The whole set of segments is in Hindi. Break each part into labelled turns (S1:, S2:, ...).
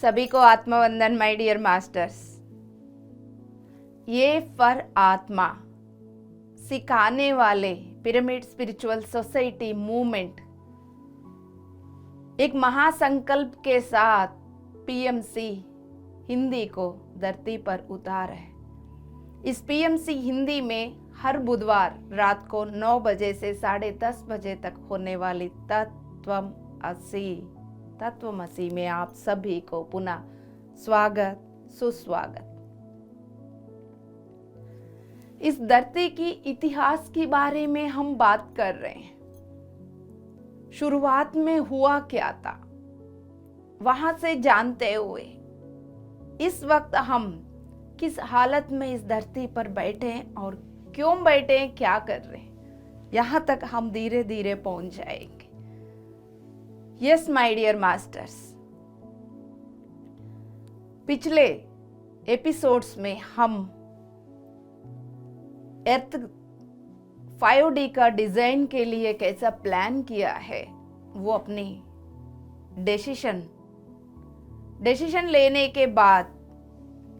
S1: सभी को आत्मवंदन माय डियर मास्टर्स। ये फर आत्मा सिखाने वाले पिरामिड स्पिरिचुअल सोसाइटी मूवमेंट एक महासंकल्प के साथ पीएमसी हिंदी को धरती पर उतार है। इस पीएमसी हिंदी में हर बुधवार रात को 9 बजे से 10:30 बजे तक होने वाली तत्वमसी में आप सभी को पुनः स्वागत सुस्वागत। इस धरती की इतिहास के बारे में हम बात कर रहे हैं। शुरुआत में हुआ क्या था, वहां से जानते हुए इस वक्त हम किस हालत में इस धरती पर बैठे हैं और क्यों बैठे हैं, क्या कर रहे हैं, यहां तक हम धीरे धीरे पहुंच जाएंगे। यस माय डियर मास्टर्स, पिछले एपिसोड्स में हम अर्थ 5D का डिजाइन के लिए कैसा प्लान किया है, वो अपनी डिसीजन लेने के बाद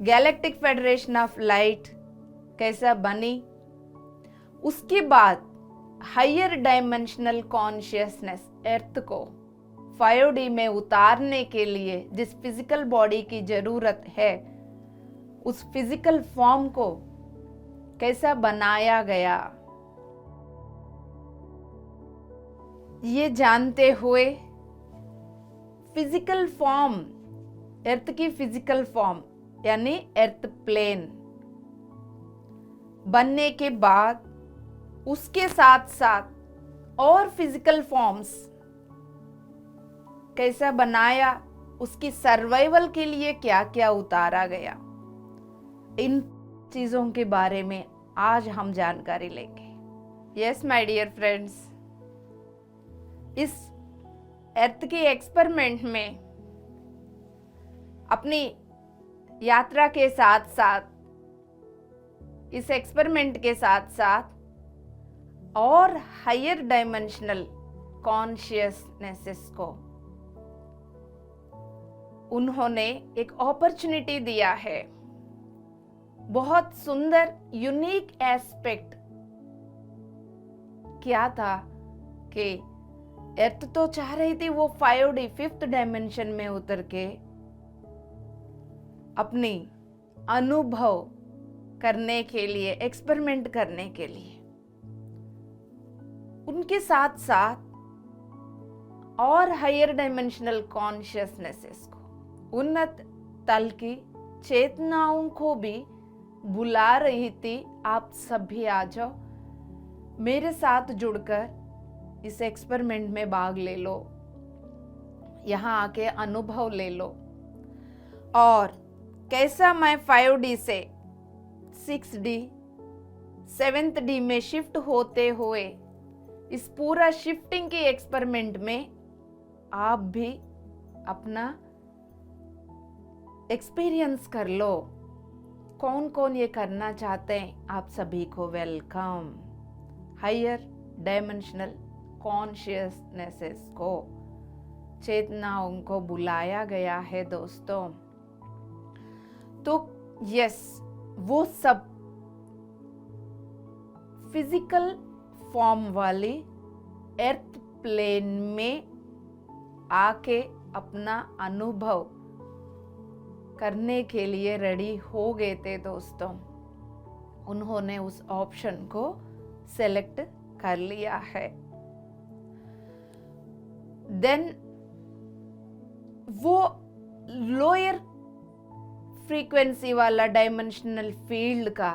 S1: गैलेक्टिक फेडरेशन ऑफ लाइट कैसा बनी, उसके बाद हायर डायमेंशनल कॉन्शियसनेस अर्थ को 5D में उतारने के लिए जिस फिजिकल बॉडी की जरूरत है, उस फिजिकल फॉर्म को कैसा बनाया गया, ये जानते हुए फिजिकल फॉर्म, अर्थ की फिजिकल फॉर्म यानी अर्थ प्लेन बनने के बाद उसके साथ साथ और फिजिकल फॉर्म्स कैसा बनाया, उसकी सर्वाइवल के लिए क्या क्या उतारा गया, इन चीजों के बारे में आज हम जानकारी लेंगे। यस माय डियर फ्रेंड्स, इस अर्थ की एक्सपेरिमेंट में अपनी यात्रा के साथ साथ, इस एक्सपेरिमेंट के साथ साथ और हायर डायमेंशनल कॉन्शियसनेसेस को उन्होंने एक अपॉर्चुनिटी दिया है। बहुत सुंदर यूनिक एस्पेक्ट क्या था कि अर्थ तो चाह रही थी वो 5D 5th डायमेंशन में उतर के अपनी अनुभव करने के लिए, एक्सपेरिमेंट करने के लिए, उनके साथ साथ और हायर डायमेंशनल कॉन्शियसनेसेस को, उन्नत तल की चेतनाओं को भी बुला रही थी। आप सभी आ जाओ, मेरे साथ जुड़कर इस एक्सपेरिमेंट में भाग ले लो, यहाँ आके अनुभव ले लो और कैसा मैं 5D से 6D 7th D में शिफ्ट होते हुए इस पूरा शिफ्टिंग के एक्सपेरिमेंट में आप भी अपना एक्सपीरियंस कर लो। कौन कौन ये करना चाहते हैं, आप सभी को वेलकम। हायर डायमेंशनल कॉन्शियसनेसेस को, चेतनाओं को बुलाया गया है दोस्तों। तो यस, वो सब फिजिकल फॉर्म वाली अर्थ प्लेन में आके अपना अनुभव करने के लिए रेडी हो गए थे दोस्तों। उन्होंने उस ऑप्शन को सेलेक्ट कर लिया है। देन वो लोअर फ्रीक्वेंसी वाला डायमेंशनल फील्ड का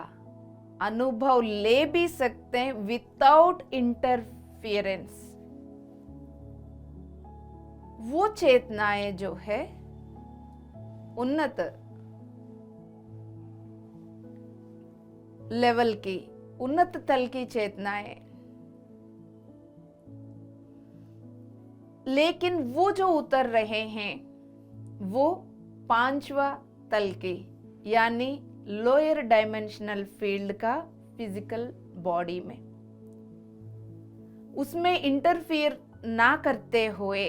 S1: अनुभव ले भी सकते हैं विदाउट इंटरफियरेंस। वो चेतनाएं जो है उन्नत लेवल की, उन्नत तल की चेतनाएं, लेकिन वो जो उतर रहे हैं वो 5वां तल की यानी लोअर डायमेंशनल फील्ड का फिजिकल बॉडी में, उसमें इंटरफियर ना करते हुए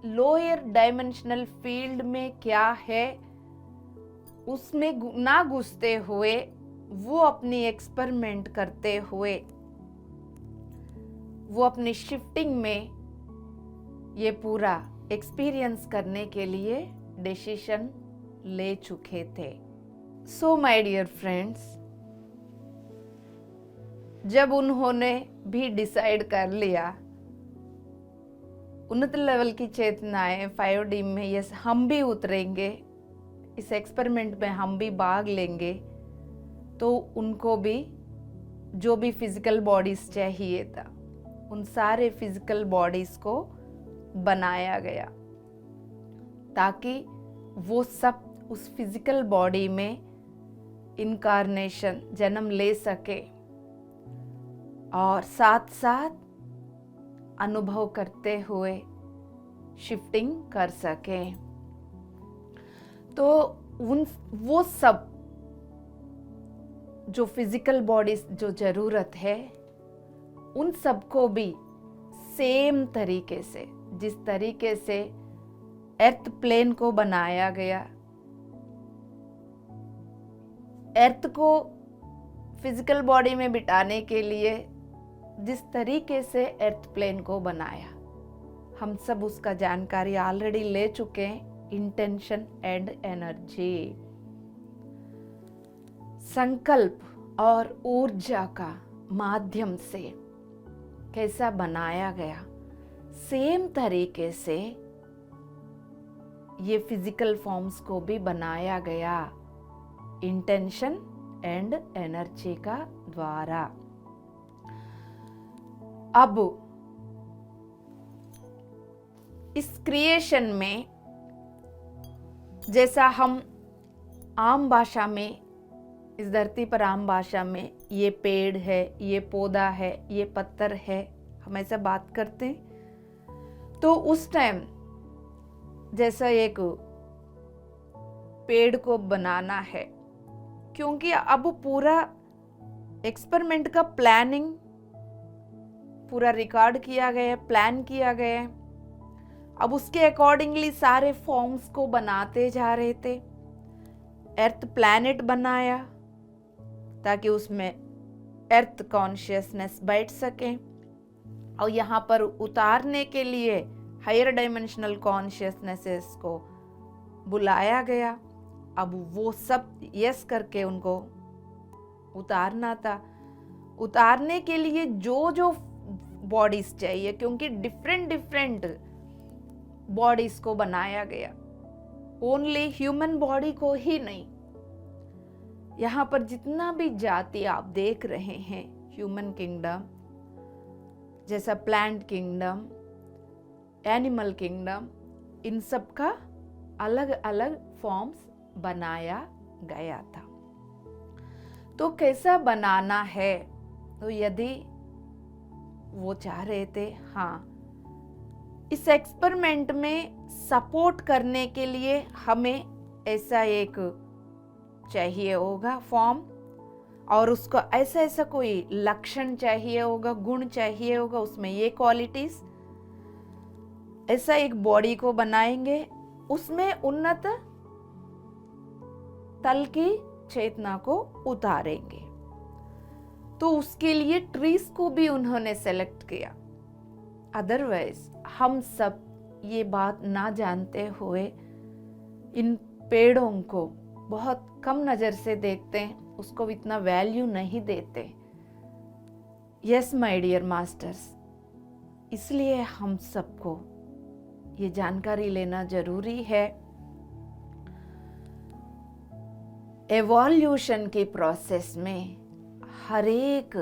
S1: लोअर डायमेंशनल फील्ड में क्या है उसमें ना घुसते हुए, वो अपनी एक्सपेरिमेंट करते हुए, वो अपनी शिफ्टिंग में ये पूरा एक्सपीरियंस करने के लिए डिसीजन ले चुके थे। सो माय डियर फ्रेंड्स, जब उन्होंने भी डिसाइड कर लिया उन्नत लेवल की चेतनाएं 5D में, यस हम भी उतरेंगे, इस एक्सपेरिमेंट में हम भी भाग लेंगे, तो उनको भी जो भी फिजिकल बॉडीज चाहिए था उन सारे फिजिकल बॉडीज को बनाया गया ताकि वो सब उस फिजिकल बॉडी में इनकारनेशन जन्म ले सके और साथ साथ अनुभव करते हुए शिफ्टिंग कर सके। तो वो सब जो फिजिकल बॉडीज जो जरूरत है उन सबको भी सेम तरीके से, जिस तरीके से अर्थ प्लेन को बनाया गया, अर्थ को फिजिकल बॉडी में बिठाने के लिए जिस तरीके से अर्थ प्लेन को बनाया, हम सब उसका जानकारी ऑलरेडी ले चुके हैं। इंटेंशन एंड एनर्जी, संकल्प और ऊर्जा का माध्यम से कैसा बनाया गया, सेम तरीके से ये फिजिकल फॉर्म्स को भी बनाया गया इंटेंशन एंड एनर्जी का द्वारा। अब इस क्रिएशन में, जैसा हम आम भाषा में, इस धरती पर आम भाषा में ये पेड़ है, ये पौधा है, ये पत्थर है, हम ऐसा बात करते हैं। तो उस टाइम जैसा एक पेड़ को बनाना है, क्योंकि अब पूरा एक्सपेरिमेंट का प्लानिंग पूरा रिकॉर्ड किया गया है, प्लान किया गया है। अब उसके अकॉर्डिंगली सारे फॉर्म्स को बनाते जा रहे थे। अर्थ प्लैनेट बनाया ताकि उसमें अर्थ कॉन्शियसनेस बैठ सके, और यहाँ पर उतारने के लिए हायर डायमेंशनल कॉन्शियसनेसेस को बुलाया गया। अब वो सब यस करके उनको उतारना था। उतारने के लिए जो जो बॉडीज चाहिए, क्योंकि डिफरेंट बॉडीज को बनाया गया, ओनली ह्यूमन बॉडी को ही नहीं। यहाँ पर जितना भी जाति आप देख रहे हैं, ह्यूमन किंगडम जैसा प्लांट किंगडम, एनिमल किंगडम, इन सब का अलग अलग फॉर्म्स बनाया गया था। तो कैसा बनाना है, तो यदि वो चाह रहे थे, हाँ इस एक्सपेरिमेंट में सपोर्ट करने के लिए हमें ऐसा एक चाहिए होगा फॉर्म, और उसको ऐसा ऐसा कोई लक्षण चाहिए होगा, गुण चाहिए होगा, उसमें ये क्वालिटीज, ऐसा एक बॉडी को बनाएंगे, उसमें उन्नत तल की चेतना को उतारेंगे। तो उसके लिए ट्रीज को भी उन्होंने सेलेक्ट किया। अदरवाइज हम सब ये बात ना जानते हुए इन पेड़ों को बहुत कम नजर से देखते हैं, उसको इतना वैल्यू नहीं देते। यस माय डियर मास्टर्स, इसलिए हम सबको ये जानकारी लेना जरूरी है। एवोल्यूशन के प्रोसेस में हर एक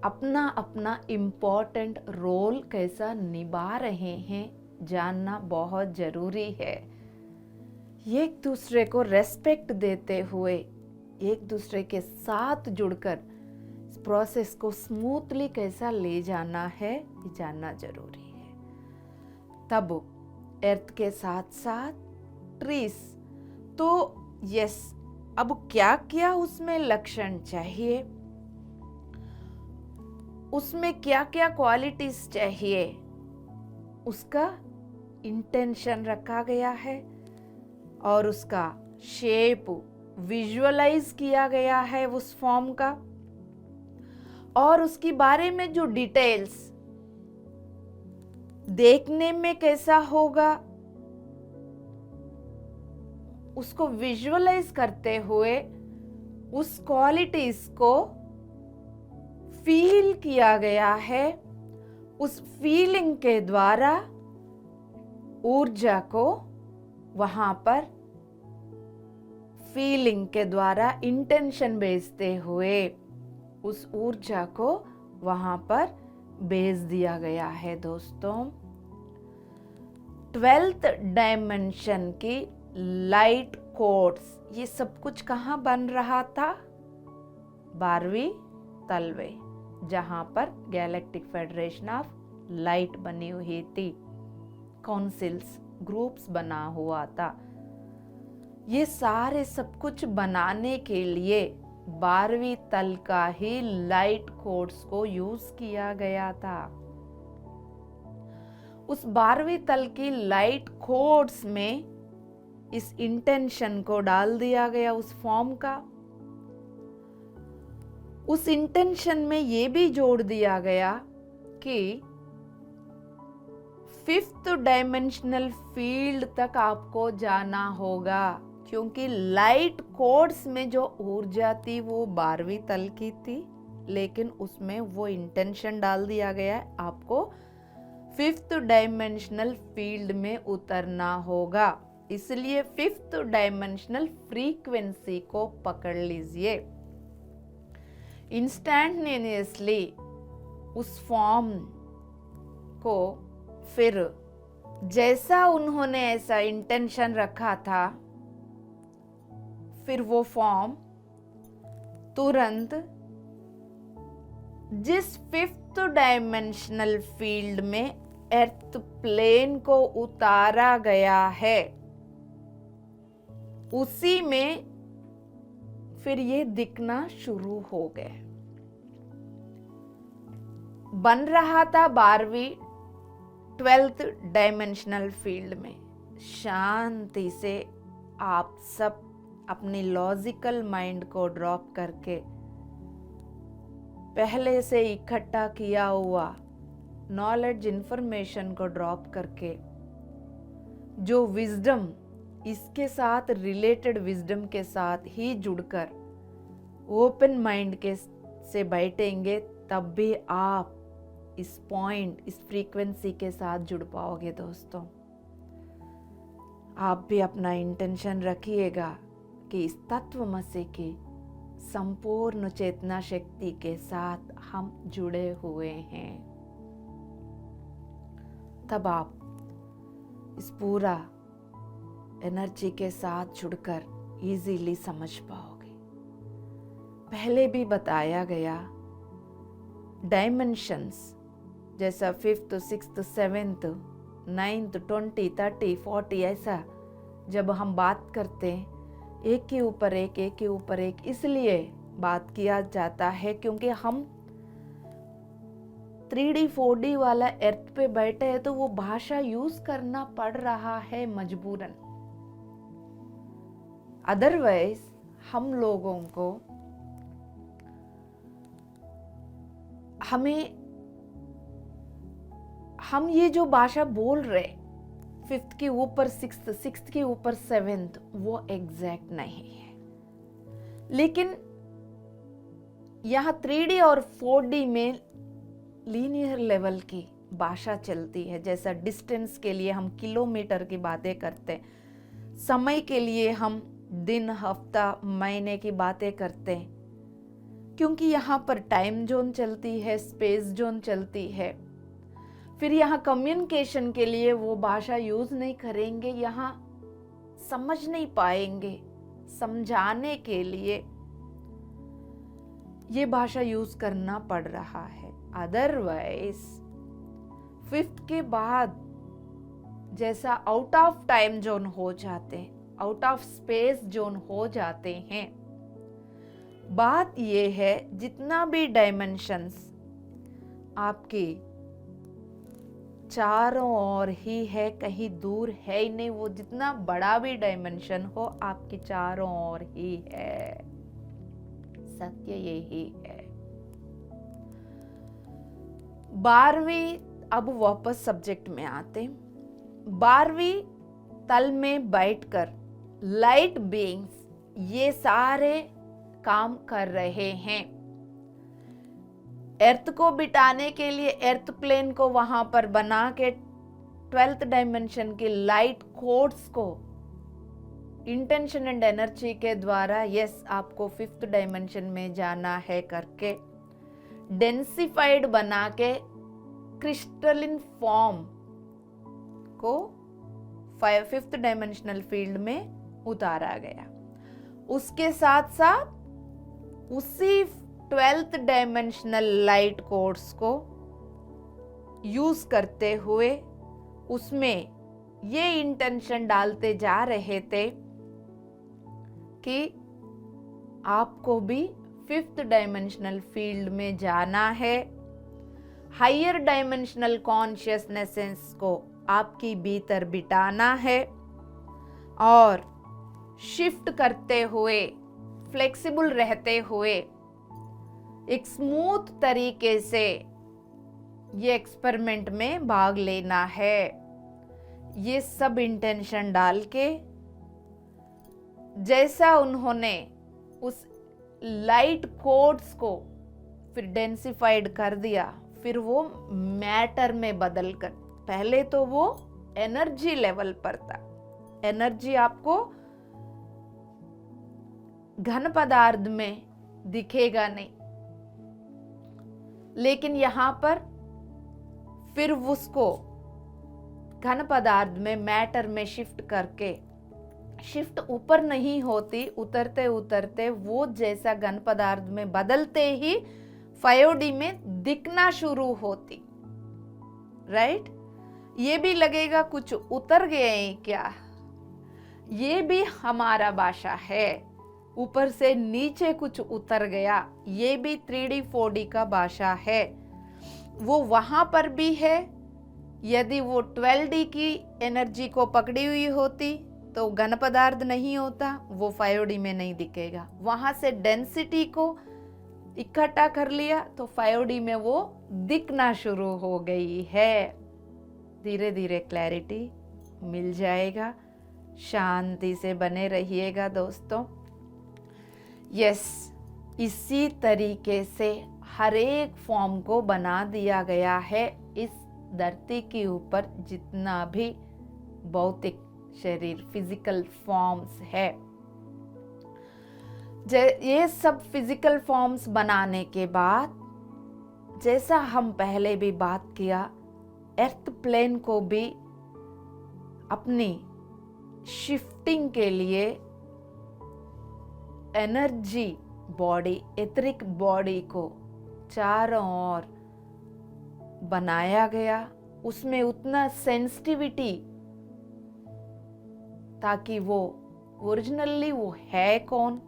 S1: अपना अपना इम्पोर्टेंट रोल कैसा निभा रहे हैं जानना बहुत जरूरी है। एक दूसरे को रेस्पेक्ट देते हुए, एक दूसरे के साथ जुड़कर इस प्रोसेस को स्मूथली कैसा ले जाना है, ये जानना जरूरी है। तब अर्थ के साथ साथ ट्रीज, तो यस, अब क्या क्या उसमें लक्षण चाहिए, उसमें क्या क्या क्वालिटीज चाहिए, उसका इंटेंशन रखा गया है और उसका शेप विजुअलाइज किया गया है उस फॉर्म का, और उसके बारे में जो डिटेल्स देखने में कैसा होगा उसको विजुअलाइज करते हुए उस क्वालिटीज को फील किया गया है। उस फीलिंग के द्वारा ऊर्जा को वहां पर फीलिंग के द्वारा इंटेंशन भेजते हुए उस ऊर्जा को वहां पर भेज दिया गया है। दोस्तों, 12th डायमेंशन की लाइट कोड्स, ये सब कुछ कहाँ बन रहा था? 12वीं तलवे, जहां पर गैलेक्टिक फेडरेशन ऑफ लाइट बनी हुई थी, काउंसिल्स, ग्रुप्स बना हुआ था। ये सारे सब कुछ बनाने के लिए 12वीं तल का ही लाइट कोड्स को यूज किया गया था। उस 12वीं तल की लाइट कोड्स में इस इंटेंशन को डाल दिया गया उस फॉर्म का। उस इंटेंशन में ये भी जोड़ दिया गया कि 5th डायमेंशनल फील्ड तक आपको जाना होगा, क्योंकि लाइट कोड्स में जो ऊर्जा थी वो 12वीं तल की थी, लेकिन उसमें वो इंटेंशन डाल दिया गया है आपको 5th डायमेंशनल फील्ड में उतरना होगा। इसलिए 5th डायमेंशनल फ्रीक्वेंसी को पकड़ लीजिए। इंस्टैंटेनियसली उस फॉर्म को फिर जैसा उन्होंने ऐसा इंटेंशन रखा था, फिर वो फॉर्म तुरंत जिस 5th डायमेंशनल फील्ड में अर्थ प्लेन को उतारा गया है उसी में फिर ये दिखना शुरू हो गए। बन रहा था 12th डायमेंशनल फील्ड में। शांति से आप सब अपनी लॉजिकल माइंड को ड्रॉप करके पहले से इकट्ठा किया हुआ नॉलेज इंफॉर्मेशन को ड्रॉप करके जो विजडम इसके साथ रिलेटेड विजडम के साथ ही जुड़कर ओपन माइंड के से बैठेंगे, तब भी आप इस पॉइंट, इस फ्रीक्वेंसी के साथ जुड़ पाओगे। दोस्तों, आप भी अपना इंटेंशन रखिएगा कि इस तत्वमसि की संपूर्ण चेतना शक्ति के साथ हम जुड़े हुए हैं। तब आप इस पूरा एनर्जी के साथ जुड़कर इजीली समझ पाओगे। पहले भी बताया गया डायमेंशंस जैसा 5th, 6th, 7th, 9th, 20, 30, 40, ऐसा जब हम बात करते हैं एक के ऊपर एक, एक के ऊपर एक, इसलिए बात किया जाता है क्योंकि हम 3D 4D वाला अर्थ पे बैठे हैं तो वो भाषा यूज करना पड़ रहा है मजबूरन। अदरवाइज हम लोगों को हम ये जो भाषा बोल रहे 5th के ऊपर 6th, 6th के ऊपर 7th, वो एग्जैक्ट नहीं है। लेकिन यहाँ 3D और 4D में लीनियर लेवल की भाषा चलती है। जैसा डिस्टेंस के लिए हम किलोमीटर की बातें करते, समय के लिए हम दिन, हफ्ता, महीने की बातें करते हैं, क्योंकि यहाँ पर टाइम जोन चलती है, स्पेस जोन चलती है। फिर यहाँ कम्युनिकेशन के लिए वो भाषा यूज नहीं करेंगे, यहाँ समझ नहीं पाएंगे। समझाने के लिए ये भाषा यूज करना पड़ रहा है। अदरवाइज 5th के बाद जैसा आउट ऑफ टाइम जोन हो जाते हैं, आउट ऑफ स्पेस जोन हो जाते हैं। बात ये है जितना भी डायमेंशंस आपकी चारों ओर ही है, कहीं दूर है ही नहीं। वो जितना बड़ा भी डायमेंशन हो, आपके चारों ओर ही है। सत्य यही है। 12वीं, अब वापस सब्जेक्ट में आते। 12वीं तल में बैठकर लाइट बीइंग्स ये सारे काम कर रहे हैं। अर्थ को बिठाने के लिए अर्थ प्लेन को वहां पर बना के 12th डायमेंशन की लाइट कोड्स को इंटेंशन एंड एनर्जी के द्वारा यस आपको 5th डायमेंशन में जाना है करके डेंसिफाइड बना के क्रिस्टलिन फॉर्म को 5th डायमेंशनल फील्ड में उतारा गया। उसके साथ साथ उसी 12th डायमेंशनल लाइट कोड्स को यूज करते हुए उसमें ये इंटेंशन डालते जा रहे थे कि आपको भी 5th डायमेंशनल फील्ड में जाना है। हायर डायमेंशनल कॉन्शियसनेस को आपकी भीतर बिठाना है और शिफ्ट करते हुए, फ्लेक्सिबल रहते हुए एक स्मूथ तरीके से ये एक्सपेरिमेंट में भाग लेना है। ये सब इंटेंशन डाल के जैसा उन्होंने उस लाइट कोड्स को फिर डेंसिफाइड कर दिया, फिर वो मैटर में बदल कर, पहले तो वो एनर्जी लेवल पर था। एनर्जी आपको घन पदार्थ में दिखेगा नहीं, लेकिन यहां पर फिर उसको घन पदार्थ में, मैटर में शिफ्ट करके, शिफ्ट ऊपर नहीं होती, उतरते उतरते वो जैसा घन पदार्थ में बदलते ही 5D में दिखना शुरू होती। राइट? ये भी लगेगा कुछ उतर गए हैं क्या? ये भी हमारा भाषा है। ऊपर से नीचे कुछ उतर गया, ये भी 3D 4D का भाषा है। वो वहां पर भी है। यदि वो 12D की एनर्जी को पकड़ी हुई होती तो घन पदार्थ नहीं होता, वो 5D में नहीं दिखेगा। वहां से डेंसिटी को इकट्ठा कर लिया तो 5D में वो दिखना शुरू हो गई है। धीरे धीरे क्लैरिटी मिल जाएगा। शांति से बने रहिएगा दोस्तों। यस, इसी तरीके से हर एक फॉर्म को बना दिया गया है इस धरती के ऊपर जितना भी भौतिक शरीर, फिजिकल फॉर्म्स है। ये सब फिजिकल फॉर्म्स बनाने के बाद, जैसा हम पहले भी बात किया, अर्थ प्लेन को भी अपनी शिफ्टिंग के लिए एनर्जी बॉडी, एथरिक बॉडी को चारों ओर बनाया गया। उसमें उतना सेंसिटिविटी, ताकि वो ओरिजिनली वो है कौन,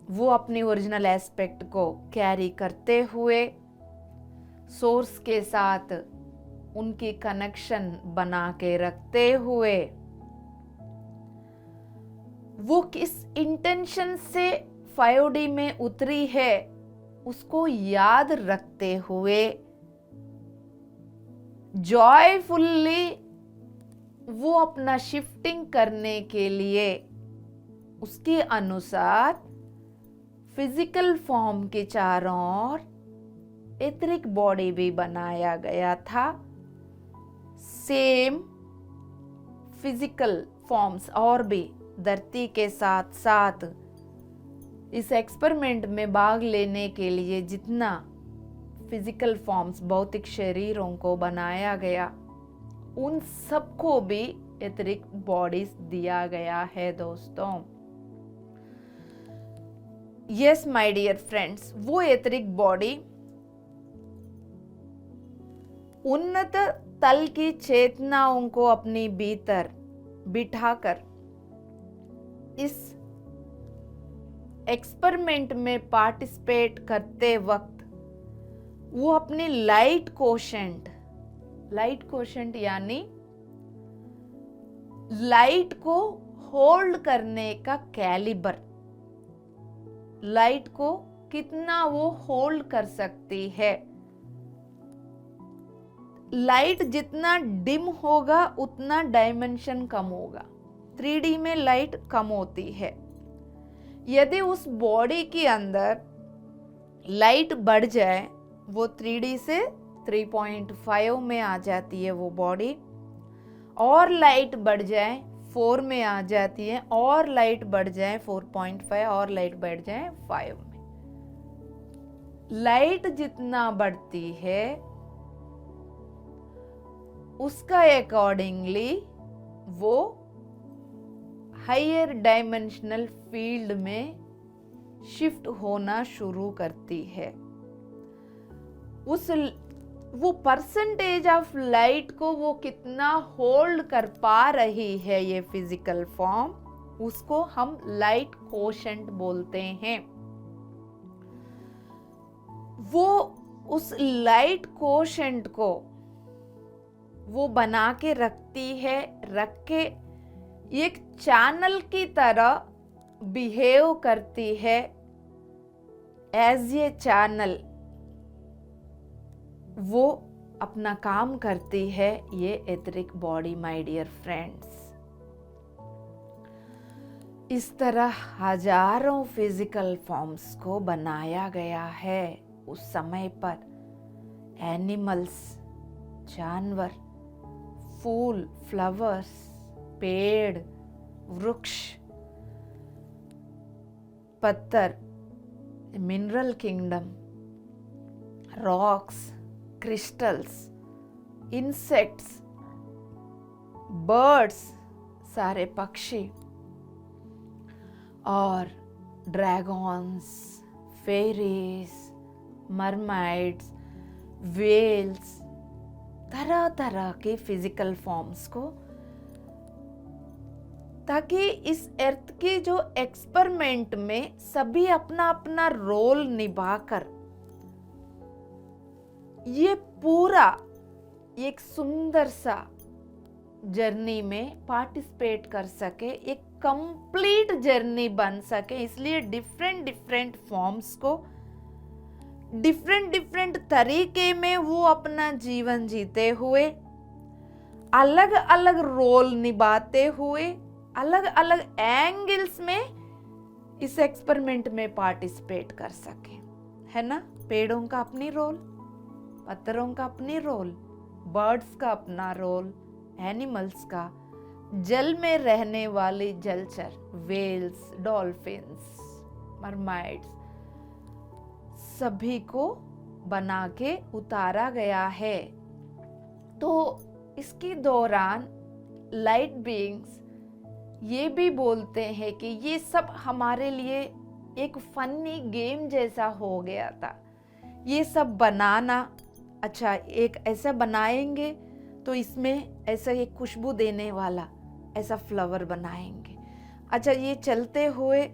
S1: वो अपनी ओरिजिनल एस्पेक्ट को कैरी करते हुए सोर्स के साथ उनकी कनेक्शन बना के रखते हुए, वो किस इंटेंशन से 5D में उतरी है उसको याद रखते हुए जॉयफुल्ली वो अपना शिफ्टिंग करने के लिए उसके अनुसार फिजिकल फॉर्म के चारों ओर एथरिक बॉडी भी बनाया गया था। सेम फिजिकल फॉर्म्स और भी धरती के साथ साथ इस एक्सपेरिमेंट में भाग लेने के लिए जितना फिजिकल फॉर्म्स, भौतिक शरीरों को बनाया गया, उन सबको भी एथरिक बॉडीज दिया गया है दोस्तों। यस माय डियर फ्रेंड्स, वो एथरिक बॉडी उन्नत तल की चेतनाओं को अपनी भीतर बिठाकर इस एक्सपेरिमेंट में पार्टिसिपेट करते वक्त वो अपनी लाइट कोशेंट लाइट कोशेंट यानी लाइट को होल्ड करने का कैलिबर, लाइट को कितना वो होल्ड कर सकती है। लाइट जितना डिम होगा उतना डायमेंशन कम होगा। 3D में लाइट कम होती है। यदि उस बॉडी के अंदर लाइट बढ़ जाए, वो 3D से 3.5 में आ जाती है वो बॉडी, और लाइट बढ़ जाए 4 में आ जाती है, और लाइट बढ़ जाए 4.5, और लाइट बढ़ जाए 5 में। लाइट जितना बढ़ती है उसका अकॉर्डिंगली वो हायर डायमेंशनल फील्ड में शिफ्ट होना शुरू करती है। वो परसेंटेज ऑफ लाइट को वो कितना होल्ड कर पा रही है ये फिजिकल फॉर्म, उसको हम लाइट कोशेंट बोलते हैं। वो उस लाइट कोशेंट को वो बना के रखती है, रख के एक चैनल की तरह बिहेव करती है। एज ए चैनल वो अपना काम करती है ये etheric body, my dear friends. इस तरह हजारों फिजिकल फॉर्म्स को बनाया गया है उस समय पर। एनिमल्स, जानवर, फूल, फ्लावर्स, पेड़, वृक्ष, पत्थर, mineral kingdom, rocks, crystals, insects, birds, सारे पक्षी, और ड्रैगन्स, फेरीज, मरमाइड्स, वेल्स, तरह तरह के फिजिकल फॉर्म्स को, ताकि इस अर्थ के जो एक्सपेरिमेंट में सभी अपना अपना रोल निभाकर ये पूरा एक सुंदर सा जर्नी में पार्टिसिपेट कर सके, एक कंप्लीट जर्नी बन सके। इसलिए डिफरेंट डिफरेंट फॉर्म्स को डिफरेंट डिफरेंट तरीके में वो अपना जीवन जीते हुए, अलग अलग रोल निभाते हुए, अलग अलग एंगल्स में इस एक्सपेरिमेंट में पार्टिसिपेट कर सके, है ना। पेड़ों का अपनी रोल, पत्थरों का अपनी रोल, बर्ड्स का अपना रोल, एनिमल्स का, जल में रहने वाले जलचर, वेल्स, डॉल्फिन्स, मरमाइड्स, सभी को बना के उतारा गया है। तो इसके दौरान लाइट बीइंग्स ये भी बोलते हैं कि ये सब हमारे लिए एक फनी गेम जैसा हो गया था। ये सब बनाना, अच्छा एक ऐसा बनाएंगे तो इसमें ऐसा एक खुशबू देने वाला ऐसा फ्लावर बनाएंगे, अच्छा ये चलते हुए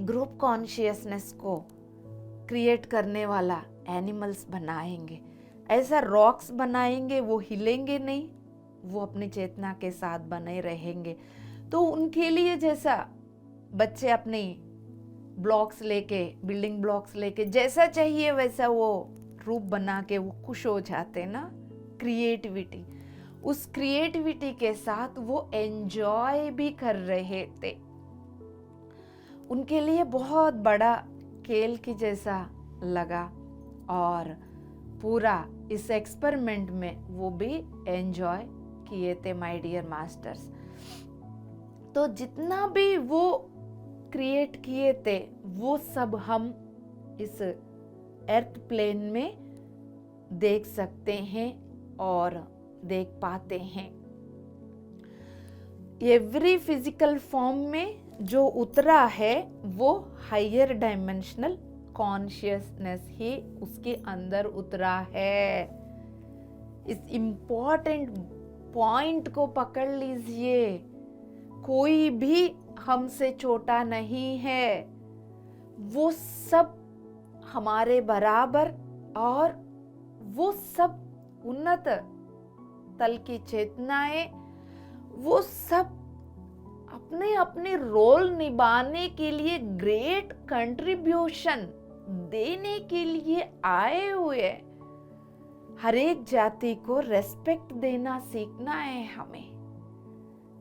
S1: ग्रुप कॉन्शियसनेस को क्रिएट करने वाला एनिमल्स बनाएंगे, ऐसा रॉक्स बनाएंगे, वो हिलेंगे नहीं, वो अपनी चेतना के साथ बने रहेंगे। तो उनके लिए जैसा बच्चे अपनी ब्लॉक्स लेके, बिल्डिंग ब्लॉक्स लेके जैसा चाहिए वैसा वो रूप बना के वो खुश हो जाते ना। क्रिएटिविटी, उस क्रिएटिविटी के साथ वो एंजॉय भी कर रहे थे। उनके लिए बहुत बड़ा खेल की जैसा लगा, और पूरा इस एक्सपेरिमेंट में वो भी एंजॉय किए थे माय डियर मास्टर्स। तो जितना भी वो क्रिएट किए थे वो सब हम इस अर्थ प्लेन में देख सकते हैं और देख पाते हैं। एवरी फिजिकल फॉर्म में जो उतरा है वो हायर डायमेंशनल कॉन्शियसनेस ही उसके अंदर उतरा है। इस इम्पॉर्टेंट पॉइंट को पकड़ लीजिए, कोई भी हमसे छोटा नहीं है, वो सब हमारे बराबर, और वो सब उन्नत तल की चेतनाएं, वो सब अपने अपने रोल निभाने के लिए ग्रेट कंट्रीब्यूशन देने के लिए आए हुए। हर एक जाति को रेस्पेक्ट देना सीखना है हमें।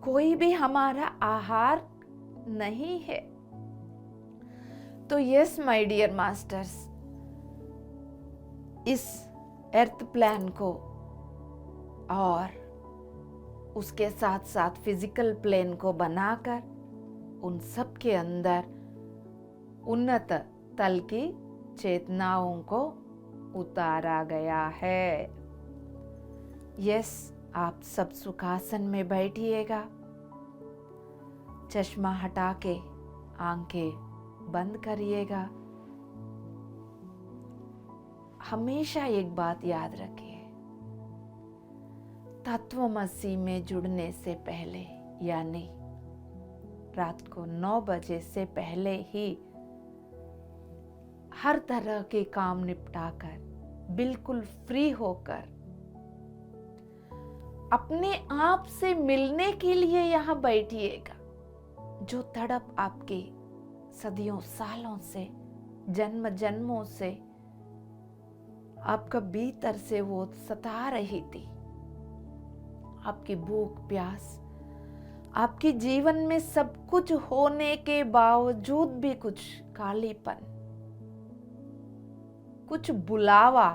S1: कोई भी हमारा आहार नहीं है। तो यस माय डियर मास्टर्स, इस अर्थ प्लान को और उसके साथ साथ फिजिकल प्लेन को बनाकर उन सब के अंदर उन्नत तल की चेतनाओं को उतारा गया है। यस, आप सब सुखासन में बैठिएगा, चश्मा हटा के आंखें बंद करिएगा। हमेशा एक बात याद रखिए, तत्वमसी में जुड़ने से पहले, यानी रात को 9 बजे से पहले ही हर तरह के काम निपटाकर बिल्कुल फ्री होकर अपने आप से मिलने के लिए यहाँ बैठिएगा। जो तड़प आपकी सदियों सालों से, जन्म जन्मों से आपका भीतर से वो सता रही थी, आपकी भूख प्यास, आपके जीवन में सब कुछ होने के बावजूद भी कुछ कालीपन, कुछ बुलावा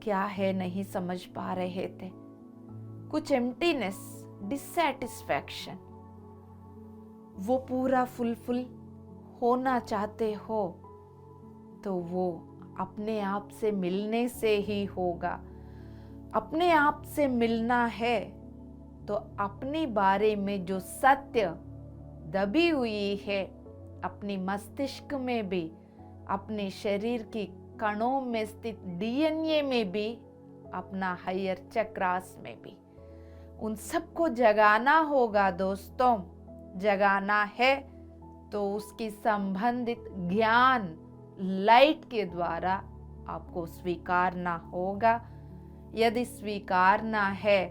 S1: क्या है नहीं समझ पा रहे थे, कुछ एम्प्टीनेस, डिससैटिस्फैक्शन, वो पूरा फुलफिल होना चाहते हो तो वो अपने आप से मिलने से ही होगा। अपने आप से मिलना है तो अपने बारे में जो सत्य दबी हुई है, अपनी मस्तिष्क में भी, अपने शरीर की कणों में स्थित डीएनए में भी, अपना हायर चक्रास में भी, उन सबको जगाना होगा दोस्तों। जगाना है तो उसकी संबंधित ज्ञान लाइट के द्वारा आपको स्वीकारना होगा। यदि स्वीकारना है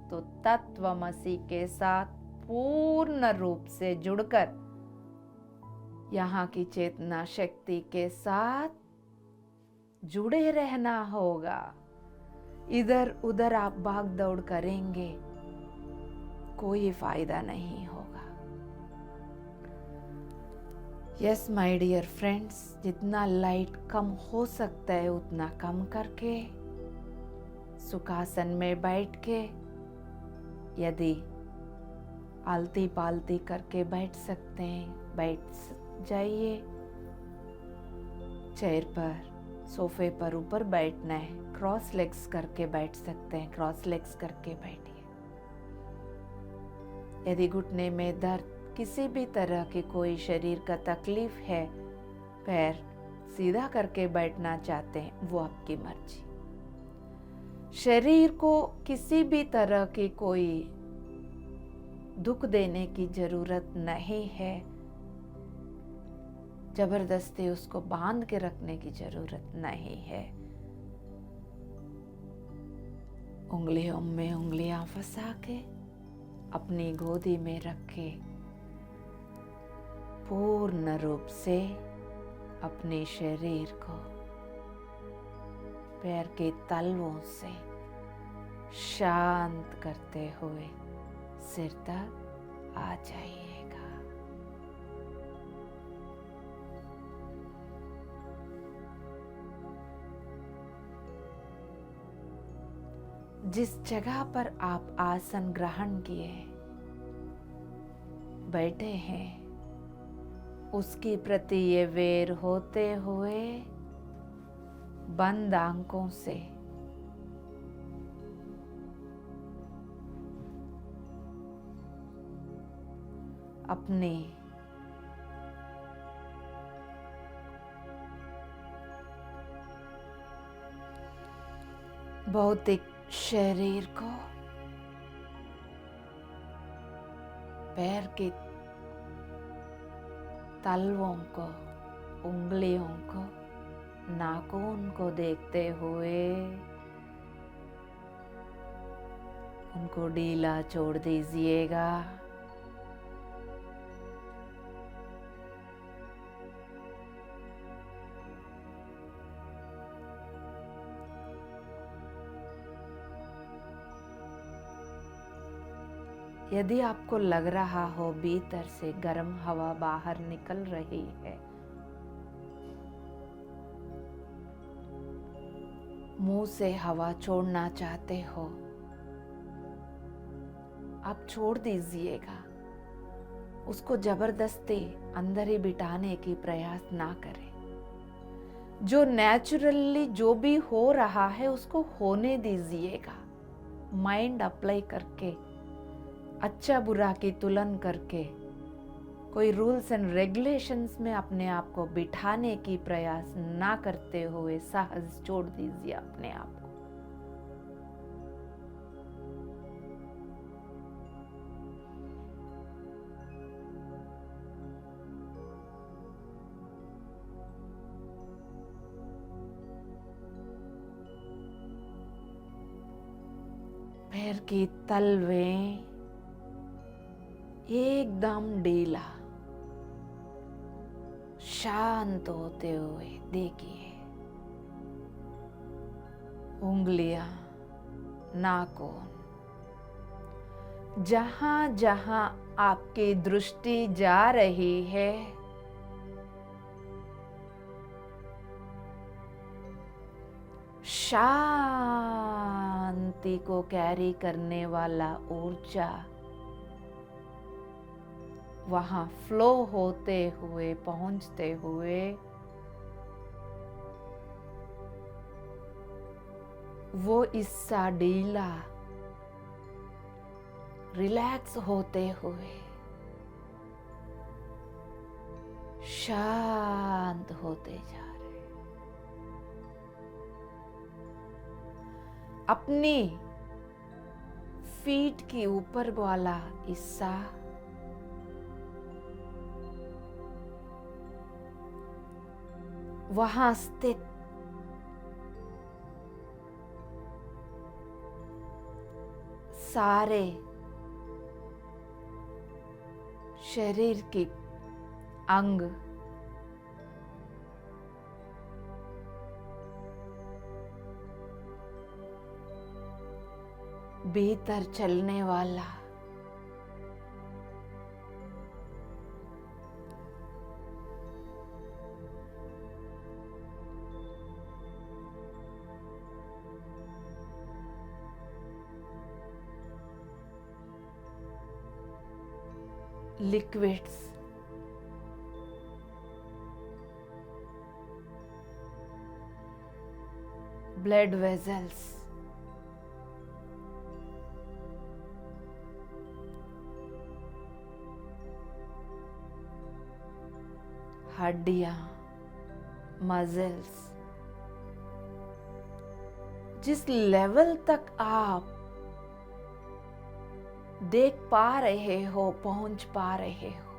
S1: तो तत्वमसी के साथ पूर्ण रूप से जुड़कर यहाँ की चेतना शक्ति के साथ जुड़े रहना होगा। इधर उधर आप भाग दौड़ करेंगे, कोई फायदा नहीं होगा। यस माय डियर फ्रेंड्स, जितना लाइट कम हो सकता है उतना कम करके सुखासन में बैठ के, यदि आलती पालती करके बैठ सकते हैं बैठ जाइए। चेयर पर, सोफे पर ऊपर बैठना है, क्रॉस लेग्स करके बैठ सकते हैं, क्रॉस लेग्स करके बैठिए। यदि घुटने में दर्द, किसी भी तरह की कोई शरीर का तकलीफ है, पैर सीधा करके बैठना चाहते हैं, वो आपकी मर्जी। शरीर को किसी भी तरह की कोई दुख देने की जरूरत नहीं है, जबरदस्ती उसको बांध के रखने की जरूरत नहीं है। उंगलियों में उंगलियां फंसा के अपनी गोदी में रखे पूर्ण रूप से अपने शरीर को पैर के तलवों से शांत करते हुए सिर तक आ जाइएगा। जिस जगह पर आप आसन ग्रहण किए बैठे हैं, उसकी प्रति ये वेर होते हुए बंद आंखों से अपने भौतिक शरीर को, पैर के तलवों को, उंगलियों को, नाखून को देखते हुए उनको ढीला छोड़ दीजिएगा। यदि आपको लग रहा हो भीतर से गर्म हवा बाहर निकल रही है, मुंह से हवा छोड़ना चाहते हो, आप छोड़ दीजिएगा। उसको जबरदस्ती अंदर ही बिठाने की प्रयास ना करें। जो नेचुरली जो भी हो रहा है उसको होने दीजिएगा। माइंड अप्लाई करके, अच्छा बुरा की तुलना करके, कोई रूल्स एंड रेगुलेशंस में अपने आप को बिठाने की प्रयास ना करते हुए सहज छोड़ दीजिए अपने आप को। पैर की तलवें एकदम ढीला, शांत होते हुए देखिए। उंगलियां, नाखून, जहां जहां आपकी दृष्टि जा रही है, शांति को कैरी करने वाला ऊर्जा वहां फ्लो होते हुए, पहुंचते हुए वो हिस्सा ढीला, रिलैक्स होते हुए शांत होते जा रहे। अपनी फीट के ऊपर वाला हिस्सा वहां स्थित सारे शरीर के अंग भीतर चलने वाला लिक्विड्स, ब्लड वेजल्स, हड्डियां, मसल्स, जिस लेवल तक आप देख पा रहे हो, पहुंच पा रहे हो,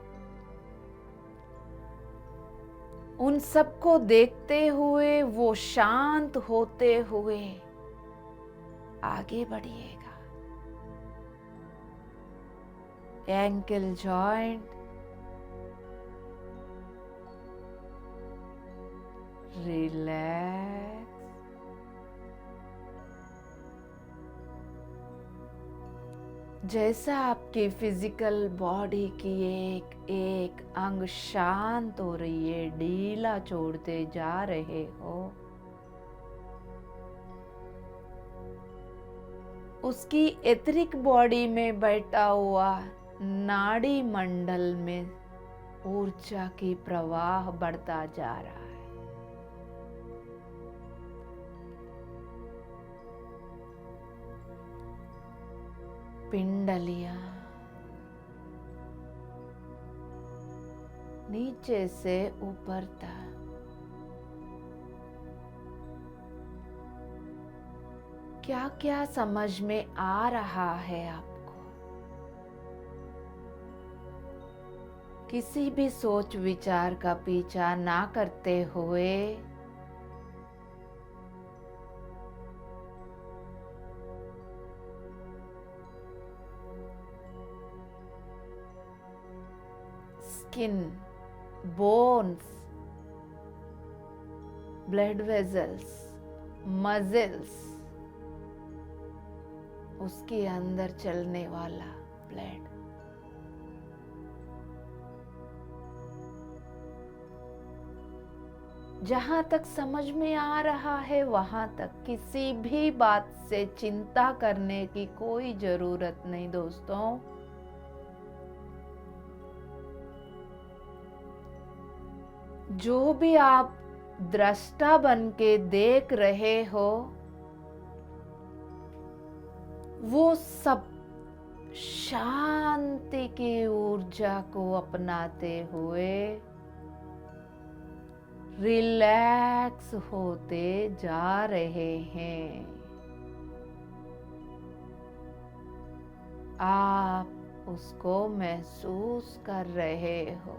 S1: उन सबको देखते हुए, वो शांत होते हुए आगे बढ़िएगा। एंकल जॉइंट रिलैक्स, जैसा आपकी फिजिकल बॉडी की एक एक अंग शांत हो रही है, ढीला छोड़ते जा रहे हो, उसकी एथरिक बॉडी में बैठा हुआ नाड़ी मंडल में ऊर्जा की प्रवाह बढ़ता जा रहा है। पिंडलियां नीचे से ऊपर तक, क्या क्या समझ में आ रहा है आपको? किसी भी सोच विचार का पीछा ना करते हुए skin, bones, blood vessels, muscles, उसके अंदर चलने वाला ब्लड, जहां तक समझ में आ रहा है वहां तक किसी भी बात से चिंता करने की कोई जरूरत नहीं दोस्तों। जो भी आप दृष्टा बन के देख रहे हो वो सब शांति की ऊर्जा को अपनाते हुए रिलैक्स होते जा रहे हैं। आप उसको महसूस कर रहे हो।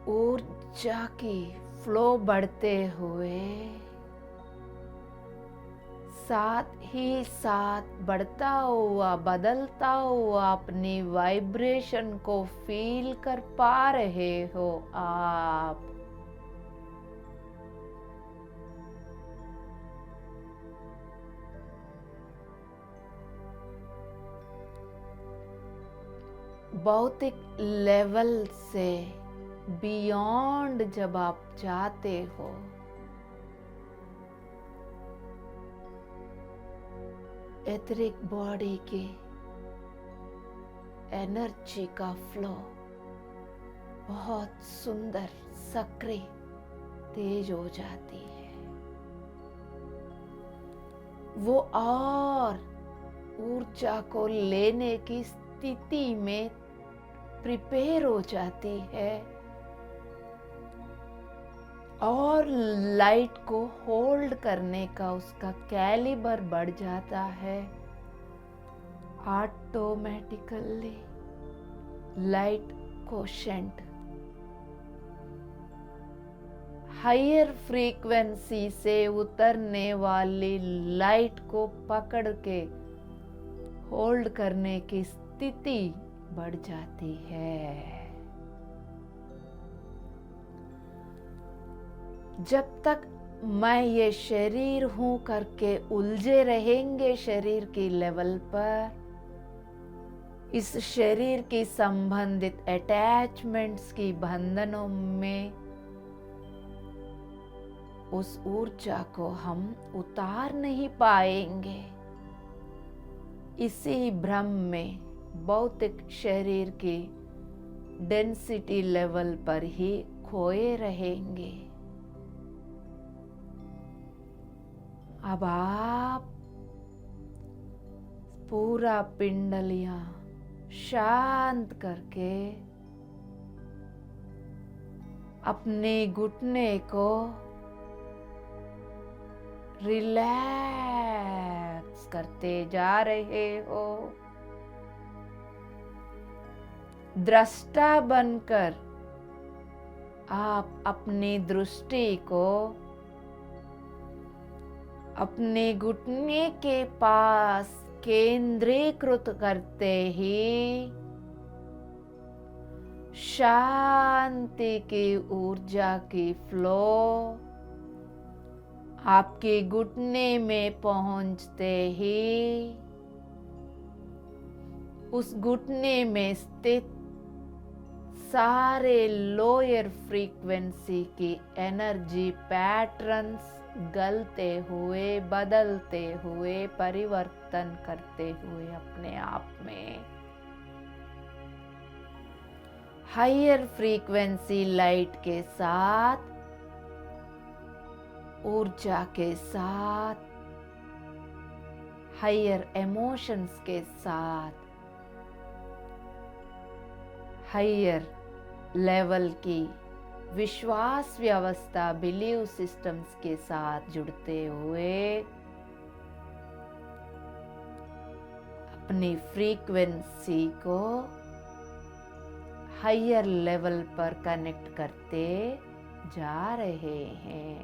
S1: ऊर्जा की फ्लो बढ़ते हुए साथ ही साथ बढ़ता हुआ बदलता हुआ अपनी वाइब्रेशन को फील कर पा रहे हो आप। भौतिक लेवल से बियॉन्ड जब आप जाते हो एथरिक बॉडी की एनर्जी का फ्लो बहुत सुंदर, सक्रिय, तेज हो जाती है। वो और ऊर्जा को लेने की स्थिति में प्रिपेयर हो जाती है और लाइट को होल्ड करने का उसका कैलिबर बढ़ जाता है। Automatically light quotient higher frequency से उतरने वाली लाइट को पकड़ के होल्ड करने की स्थिति बढ़ जाती है। जब तक मैं ये शरीर हूं करके उलझे रहेंगे शरीर की लेवल पर, इस शरीर की संबंधित अटैचमेंट्स की बंधनों में, उस ऊर्जा को हम उतार नहीं पाएंगे। इसी भ्रम में भौतिक शरीर की डेंसिटी लेवल पर ही खोए रहेंगे। अब आप पूरा पिंडलियां शांत करके अपने घुटने को रिलैक्स करते जा रहे हो। दृष्टा बनकर आप अपनी दृष्टि को अपने घुटने के पास केंद्रीकृत करते ही शांति की ऊर्जा की फ्लो आपके घुटने में पहुंचते ही उस घुटने में स्थित सारे लोअर फ्रीक्वेंसी की एनर्जी पैटर्न्स गलते हुए, बदलते हुए, परिवर्तन करते हुए अपने आप में हायर फ्रीक्वेंसी लाइट के साथ, ऊर्जा के साथ, हायर इमोशंस के साथ, हायर लेवल की विश्वास व्यवस्था, बिलीव सिस्टम्स के साथ जुड़ते हुए अपनी फ्रीक्वेंसी को हायर लेवल पर कनेक्ट करते जा रहे हैं।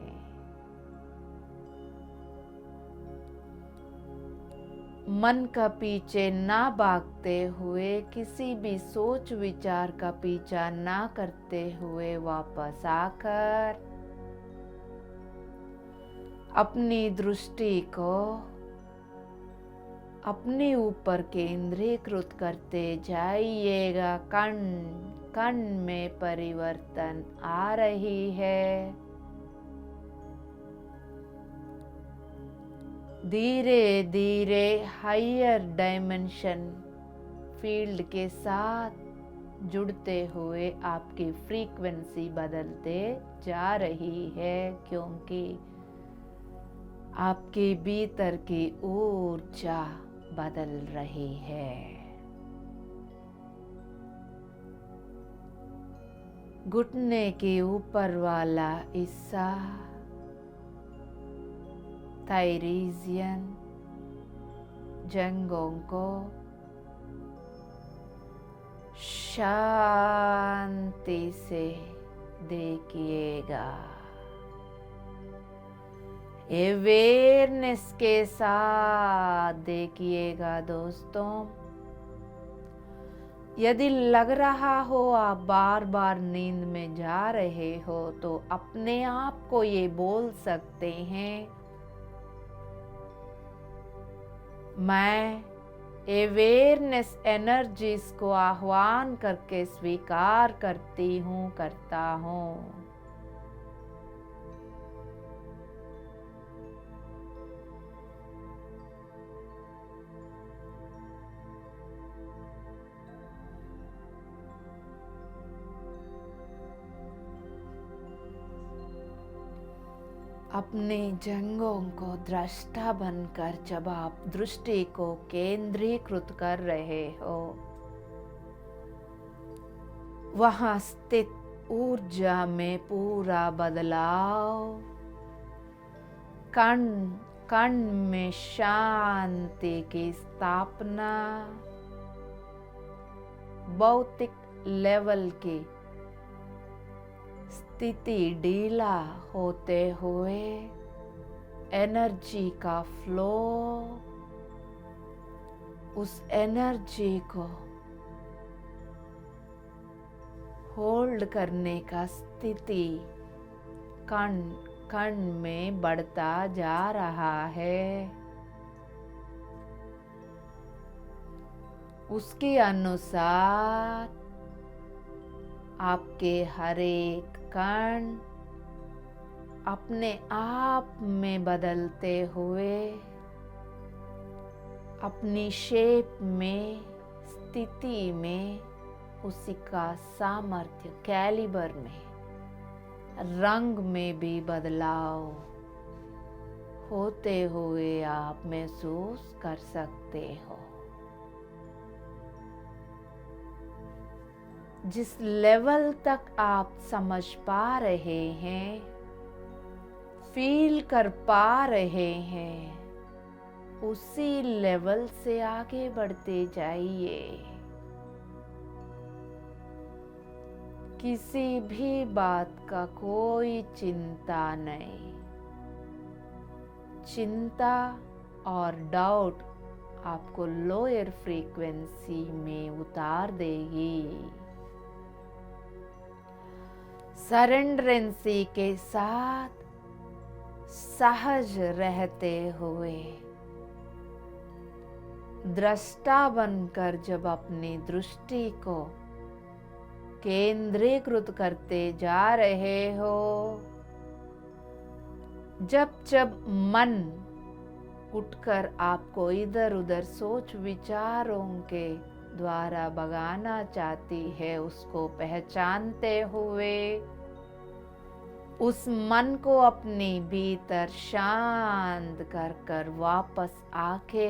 S1: मन का पीछे ना भागते हुए, किसी भी सोच विचार का पीछा ना करते हुए वापस आकर अपनी दृष्टि को अपने ऊपर केंद्रीकृत करते जाइएगा। कण कण में परिवर्तन आ रही है। धीरे धीरे हायर डायमेंशन फील्ड के साथ जुड़ते हुए आपकी फ्रीक्वेंसी बदलते जा रही है, क्योंकि आपके भीतर की ऊर्जा बदल रही है। घुटने के ऊपर वाला हिस्सा, थाई रीजन, जंघों को शांति से देखिएगा। अवेयरनेस के साथ देखिएगा दोस्तों। यदि लग रहा हो आप बार बार नींद में जा रहे हो, तो अपने आप को ये बोल सकते हैं, मैं अवेयरनेस एनर्जीज को आह्वान करके स्वीकार करती हूँ, करता हूँ। अपने जंघों को दृष्टा बनकर जब आप दृष्टि को केंद्रीकृत कर रहे हो, वहां स्थित ऊर्जा में पूरा बदलाव, कण कण में शांति की स्थापना, भौतिक लेवल की स्थिति ढीला होते हुए एनर्जी का फ्लो, उस एनर्जी को होल्ड करने का स्थिति कण कण में बढ़ता जा रहा है। उसके अनुसार आपके हर एक कण अपने आप में बदलते हुए अपनी शेप में, स्थिति में, उसी का सामर्थ्य, कैलिबर में, रंग में भी बदलाव होते हुए आप महसूस कर सकते हो। जिस लेवल तक आप समझ पा रहे हैं, फील कर पा रहे हैं, उसी लेवल से आगे बढ़ते जाइए। किसी भी बात का कोई चिंता नहीं। चिंता और डाउट आपको लोअर फ्रीक्वेंसी में उतार देगी। सरेंडरेंसी के साथ सहज रहते हुए दृष्टा बनकर जब अपनी दृष्टि को केंद्रीकृत करते जा रहे हो, जब जब मन उठकर आपको इधर उधर सोच विचारों के द्वारा भगाना चाहती है, उसको पहचानते हुए उस मन को अपने भीतर शांत कर कर वापस आके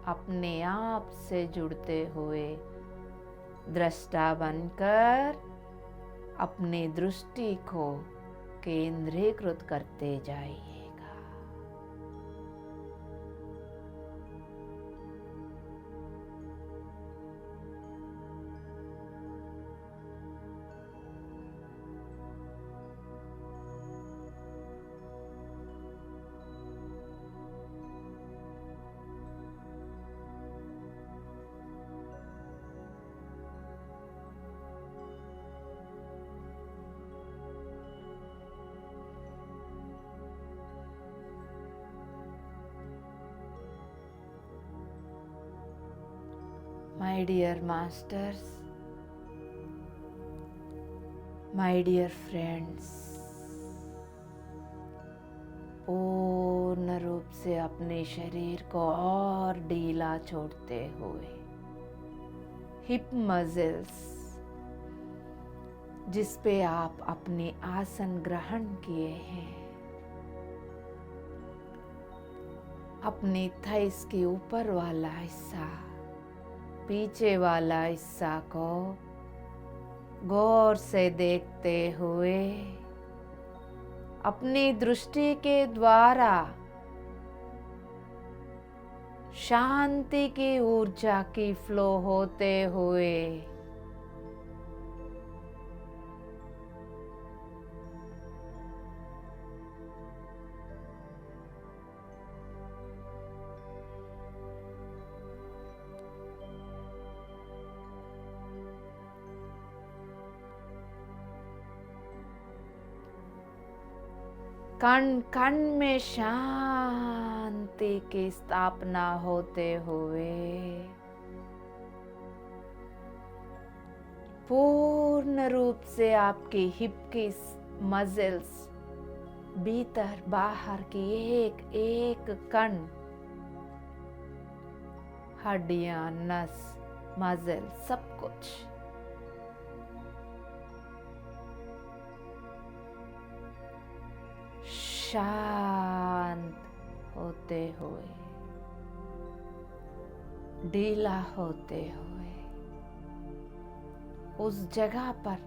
S1: अपने आप से जुड़ते हुए दृष्टा बनकर अपनी दृष्टि को केंद्रीकृत करते जाइए। My dear masters, my dear friends, पूर्ण रूप से अपने शरीर को और ढीला छोड़ते हुए हिप मसल्स जिस पे आप अपने आसन ग्रहण किए हैं, अपने थाइस के ऊपर वाला हिस्सा, पीछे वाला हिस्सा को गौर से देखते हुए अपनी दृष्टि के द्वारा शांति की ऊर्जा की फ्लो होते हुए कण कण में शांति की स्थापना होते हुए पूर्ण रूप से आपकी हिप की मसल्स, भीतर बाहर की एक एक कण, हड्डियां, नस, मसल, सब कुछ शांत होते हुए, ढीला होते हुए उस जगह पर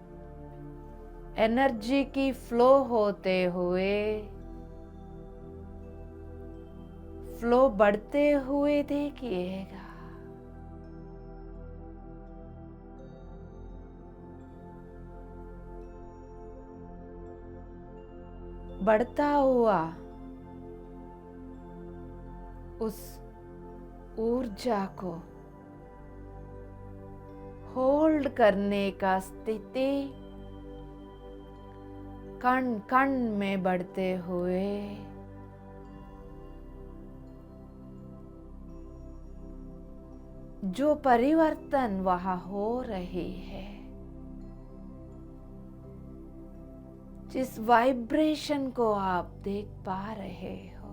S1: एनर्जी की फ्लो होते हुए, फ्लो बढ़ते हुए देखिएगा। बढ़ता हुआ उस ऊर्जा को होल्ड करने का स्थिति, कण कण में बढ़ते हुए जो परिवर्तन वहां हो रही है, जिस वाइब्रेशन को आप देख पा रहे हो,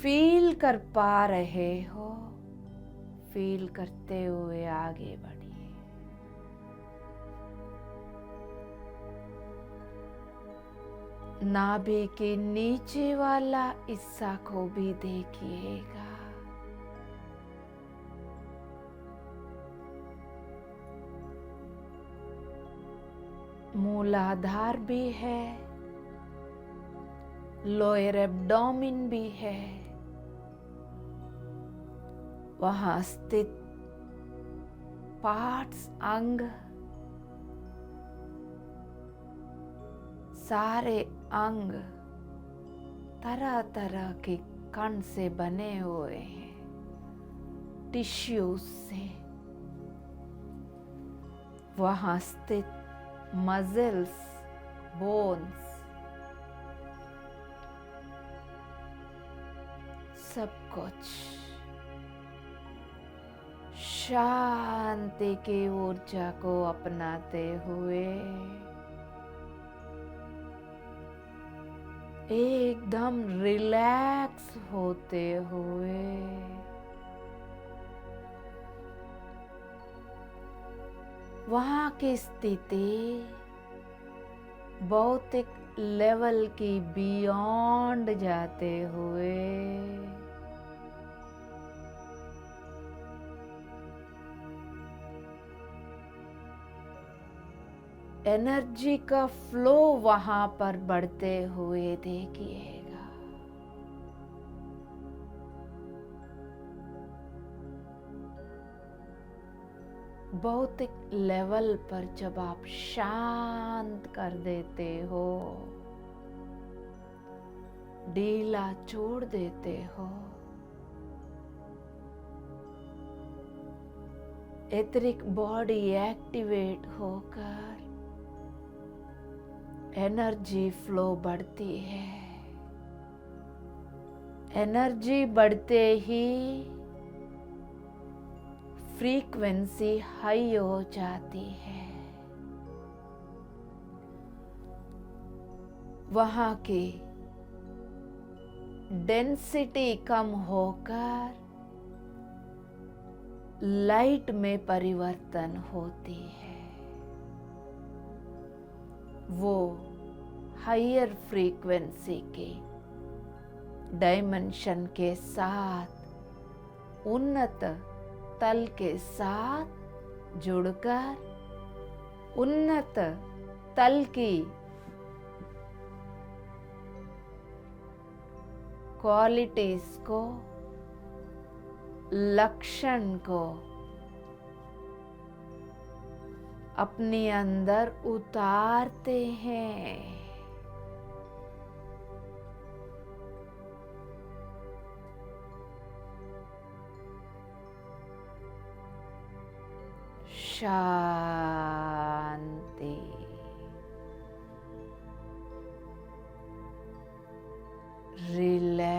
S1: फील कर पा रहे हो, फील करते हुए आगे बढ़िए। नाभि के नीचे वाला हिस्सा को भी देखिएगा। मूलाधार भी है, लोअर एब्डोमेन भी है, वहां स्थित पार्ट्स, अंग, सारे अंग तरह तरह के कण से बने हुए हैं, टिश्यूज से। वहां स्थित मसल्स, बोन्स, सब कुछ शांति की ऊर्जा को अपनाते हुए एकदम रिलैक्स होते हुए वहाँ की स्थिति भौतिक लेवल की बियॉन्ड जाते हुए एनर्जी का फ्लो वहां पर बढ़ते हुए देखिएगा। भौतिक लेवल पर जब आप शांत कर देते हो, ढीला छोड़ देते हो, एथरिक बॉडी एक्टिवेट होकर एनर्जी फ्लो बढ़ती है। एनर्जी बढ़ते ही फ्रीक्वेंसी हाई हो जाती है, वहां की डेंसिटी कम होकर लाइट में परिवर्तन होती है। वो हायर फ्रीक्वेंसी के डायमेंशन के साथ, उन्नत तल के साथ जुड़कर उन्नत तल की क्वालिटीज को, लक्षण को अपने अंदर उतारते हैं। शांति। रिलैक्स।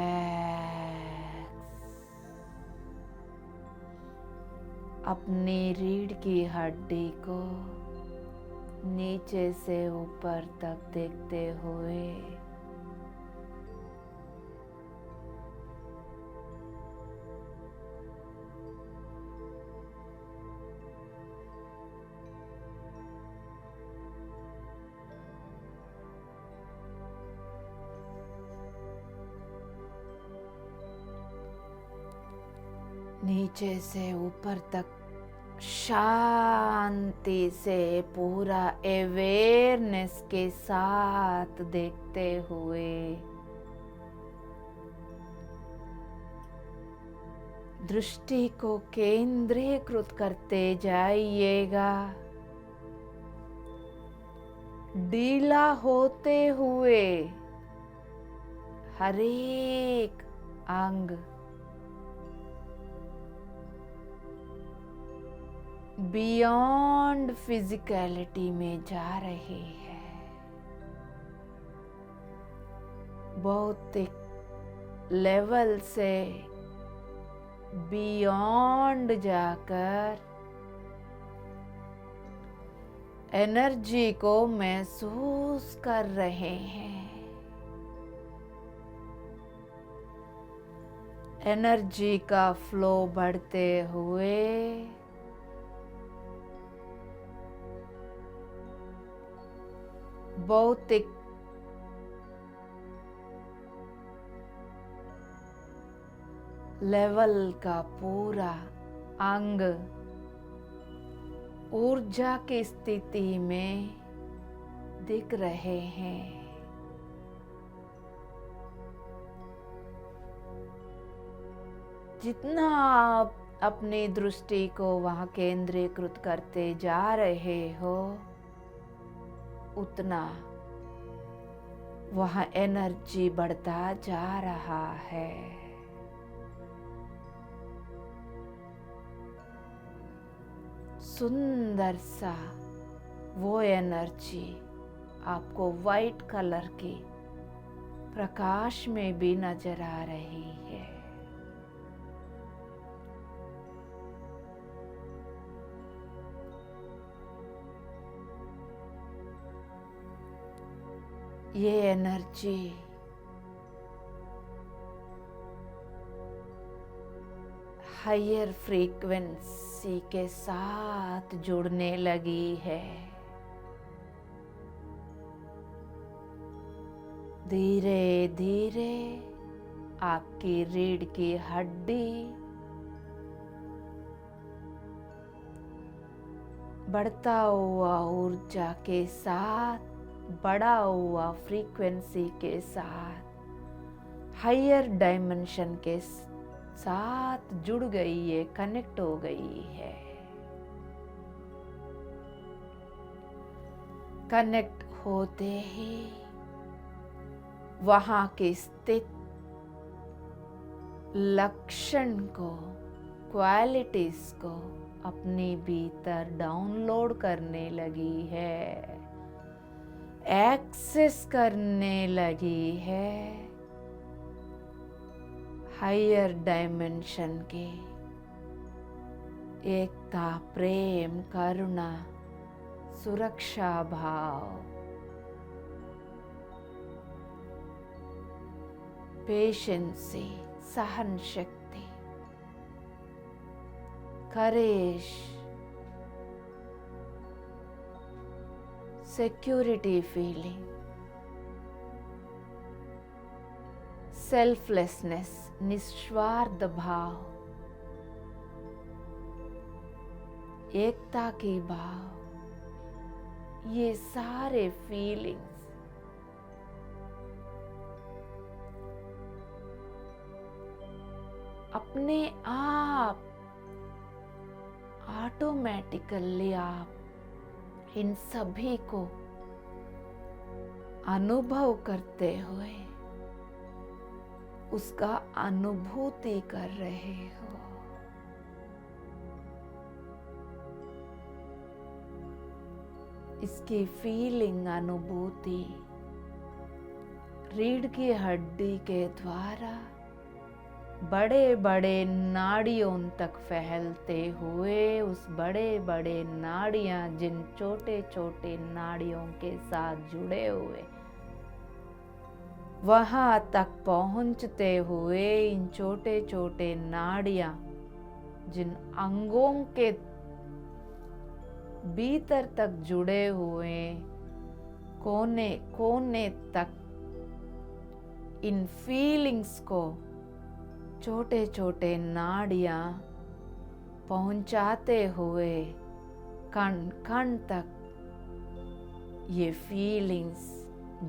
S1: अपनी रीढ़ की हड्डी को नीचे से ऊपर तक देखते हुए नीचे से ऊपर तक शांति से पूरा अवेयरनेस के साथ देखते हुए दृष्टि को केंद्रीकृत करते जाइएगा, ढीला होते हुए हर एक अंग बियॉन्ड फिजिकलिटी में जा रहे हैं। भौतिक लेवल से बियॉन्ड जाकर एनर्जी को महसूस कर रहे हैं। एनर्जी का फ्लो बढ़ते हुए भौतिक लेवल का पूरा अंग ऊर्जा की स्थिति में दिख रहे हैं। जितना आप अपनी दृष्टि को वहां केंद्रीकृत करते जा रहे हो, उतना वहां एनर्जी बढ़ता जा रहा है। सुंदर सा वो एनर्जी आपको वाइट कलर की प्रकाश में भी नजर आ रही है। ये एनर्जी हायर फ्रीक्वेंसी के साथ जुड़ने लगी है। धीरे धीरे आपकी रीढ़ की हड्डी बढ़ता हुआ ऊर्जा के साथ, बढ़ा हुआ फ्रीक्वेंसी के साथ, हायर डायमेंशन के साथ जुड़ गई है, कनेक्ट हो गई है। कनेक्ट होते ही वहां के स्थित लक्षण को, क्वालिटीज को अपने भीतर डाउनलोड करने लगी है, एक्सेस करने लगी है। हायर डायमेंशन के एकता, प्रेम, करुणा, सुरक्षा भाव, पेशेंसी, सहन शक्ति, करेज, सिक्योरिटी फीलिंग, सेल्फलेसनेस, निस्वार्थ भाव, एकता की भाव, ये सारे फीलिंग्स अपने आप ऑटोमेटिकली आप इन सभी को अनुभव करते हुए उसका अनुभूति कर रहे हो। इसकी फीलिंग, अनुभूति रीढ़ की हड्डी के द्वारा बड़े बड़े नाड़ियों तक फैलते हुए उस बड़े बड़े नाड़ियां जिन छोटे छोटे नाड़ियों के साथ जुड़े हुए वहां तक पहुंचते हुए इन छोटे छोटे नाड़ियां जिन अंगों के भीतर तक जुड़े हुए कोने कोने तक इन फीलिंग्स को छोटे छोटे नाड़ियां पहुंचाते हुए कण कण तक ये फीलिंग्स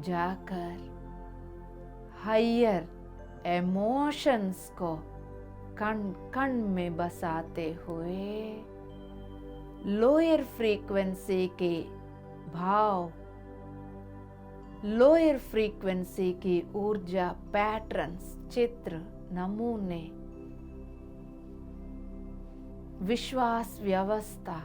S1: जाकर हायर इमोशंस को कण कण में बसाते हुए लोअर फ्रीक्वेंसी के भाव, लोअर फ्रीक्वेंसी की ऊर्जा, पैटर्न्स, चित्र, नमूने, विश्वास व्यवस्था,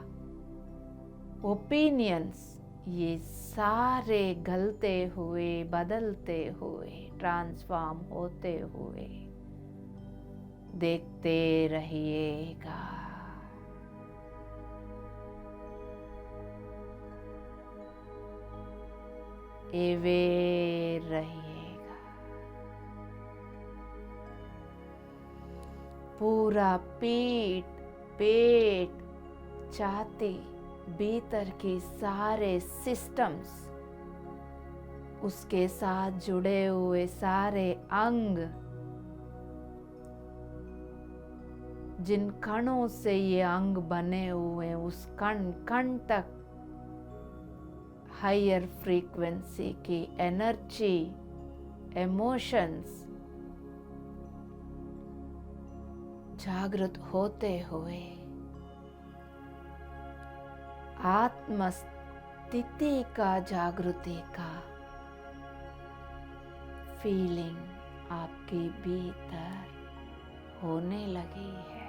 S1: ओपिनियंस, ये सारे गलते हुए, बदलते हुए, ट्रांसफॉर्म होते हुए देखते रहिएगा। एवे रहिएगा। पूरा पीठ, पेट, छाती, भीतर के सारे सिस्टम्स, उसके साथ जुड़े हुए सारे अंग, जिन कणों से ये अंग बने हुए उस कण कण तक हायर फ्रीक्वेंसी की एनर्जी, इमोशंस जागृत होते हुए आत्म स्थिति का, जागृति का फीलिंग आपके भीतर होने लगी है।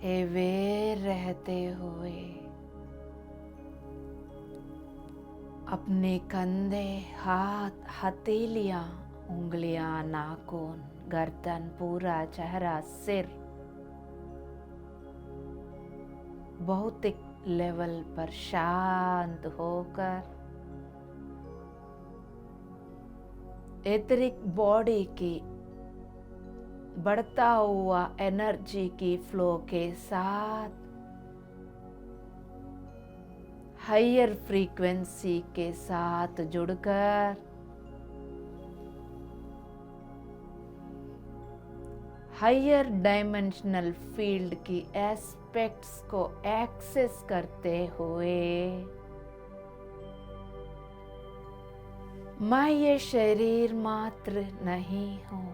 S1: अवेयर रहते हुए अपने कंधे, हाथ, हथेलियां, उंगलियां, नाखून, गर्दन, पूरा चेहरा, सिर भौतिक लेवल पर शांत होकर एथरिक बॉडी की बढ़ता हुआ एनर्जी की फ्लो के साथ हायर फ्रीक्वेंसी के साथ जुड़कर हायर डायमेंशनल फील्ड की एस्पेक्ट्स को एक्सेस करते हुए मैं ये शरीर मात्र नहीं हूँ,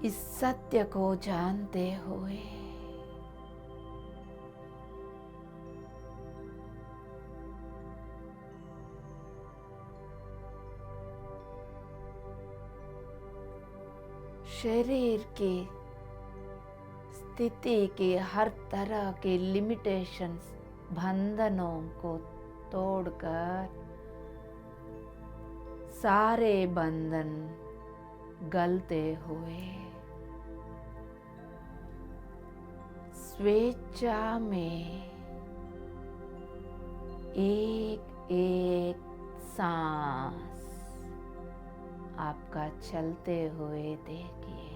S1: इस सत्य को जानते हुए शरीर की स्थिति के हर तरह के लिमिटेशंस, बंधनों को तोड़कर सारे बंधन गलते हुए स्वेच्छा में एक एक सांस आपका चलते हुए देखिएगा।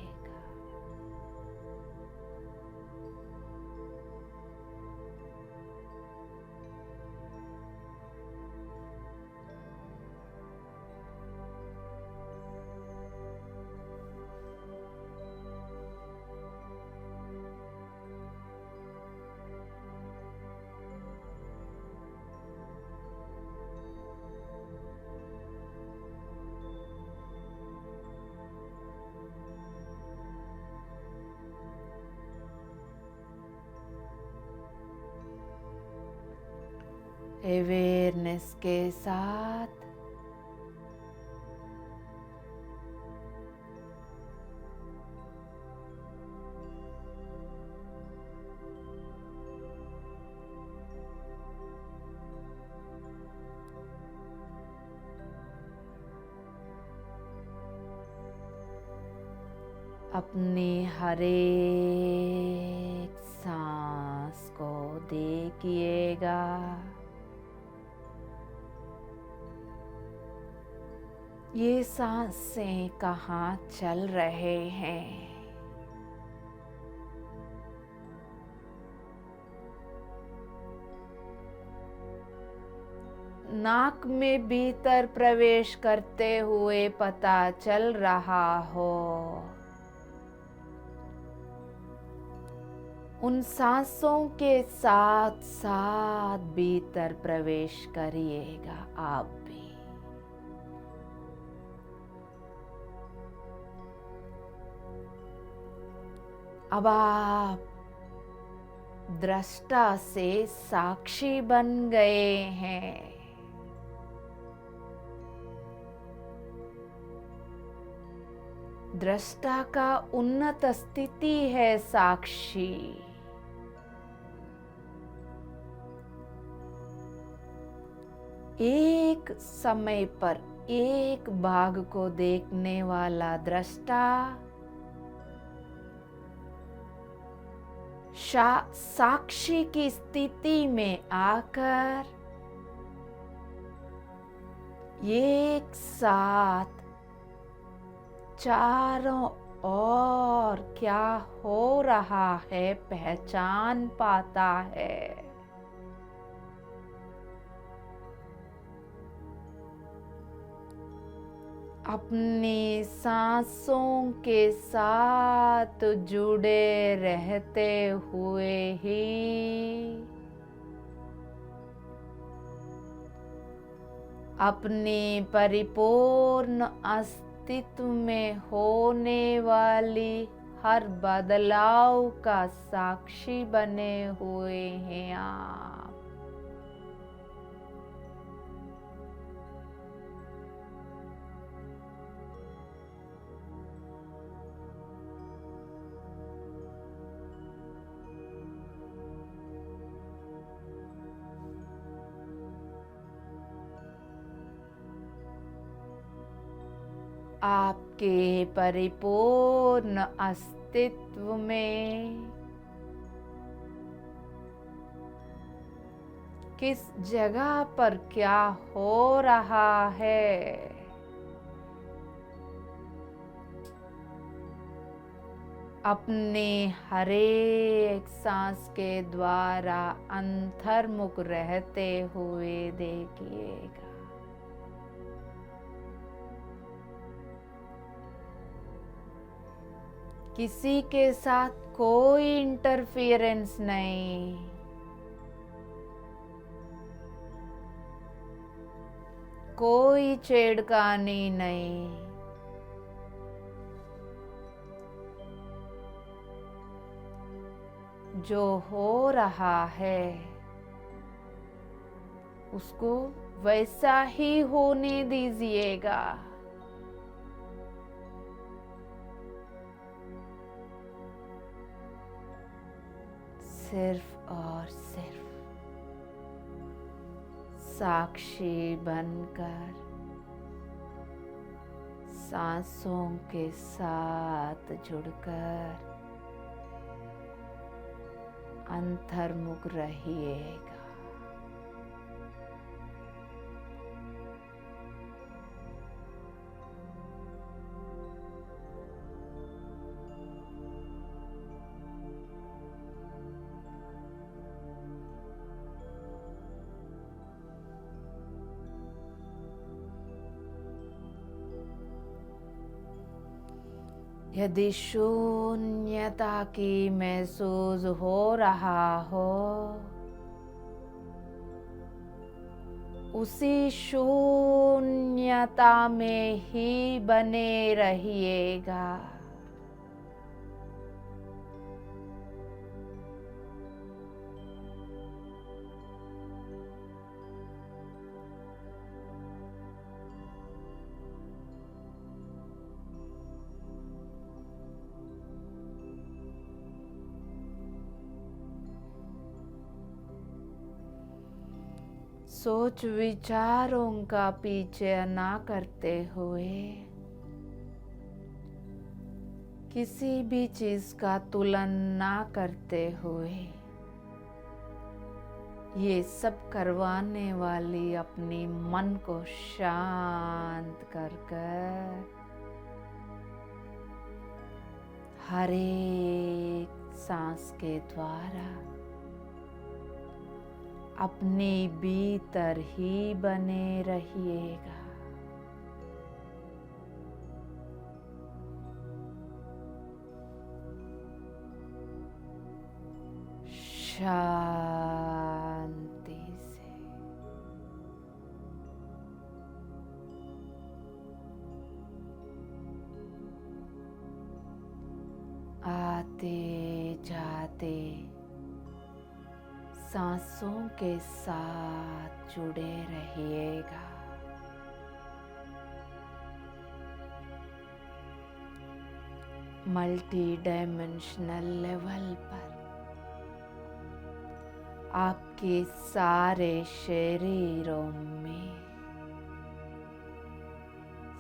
S1: अवेयरनेस के साथ अपनी हर एक सांस को देखिएगा। ये सांसें कहाँ चल रहे हैं? नाक में भीतर प्रवेश करते हुए पता चल रहा हो, उन सांसों के साथ साथ भीतर प्रवेश करिएगा आप भी। अब आप दृष्टा से साक्षी बन गए हैं। दृष्टा का उन्नत स्थिति है साक्षी। एक समय पर एक भाग को देखने वाला दृष्टा साक्षी की स्थिति में आकर एक साथ चारों ओर क्या हो रहा है पहचान पाता है। अपनी सांसों के साथ जुड़े रहते हुए ही अपनी परिपूर्ण अस्तित्व में होने वाली हर बदलाव का साक्षी बने हुए हैं आप। आपके परिपूर्ण अस्तित्व में किस जगह पर क्या हो रहा है, अपने हरेक सांस के द्वारा अंतर्मुख रहते हुए देखिएगा। किसी के साथ कोई इंटरफियरेंस नहीं, कोई छेड़खानी नहीं। जो हो रहा है उसको वैसा ही होने दीजिएगा। सिर्फ और सिर्फ साक्षी बनकर सांसों के साथ जुड़कर अंतर्मुख रहिएगा। यदि शून्यता की महसूस हो रहा हो, उसी शून्यता में ही बने रहिएगा। सोच विचारों का पीछे ना करते हुए, किसी भी चीज का तुलना ना करते हुए, ये सब करवाने वाली अपनी मन को शांत कर कर हर एक सांस के द्वारा अपने भीतर ही बने रहिएगा। शांति से आते जाते सांसों के साथ जुड़े रहिएगा। मल्टी डायमेंशनल लेवल पर आपके सारे शरीरों में,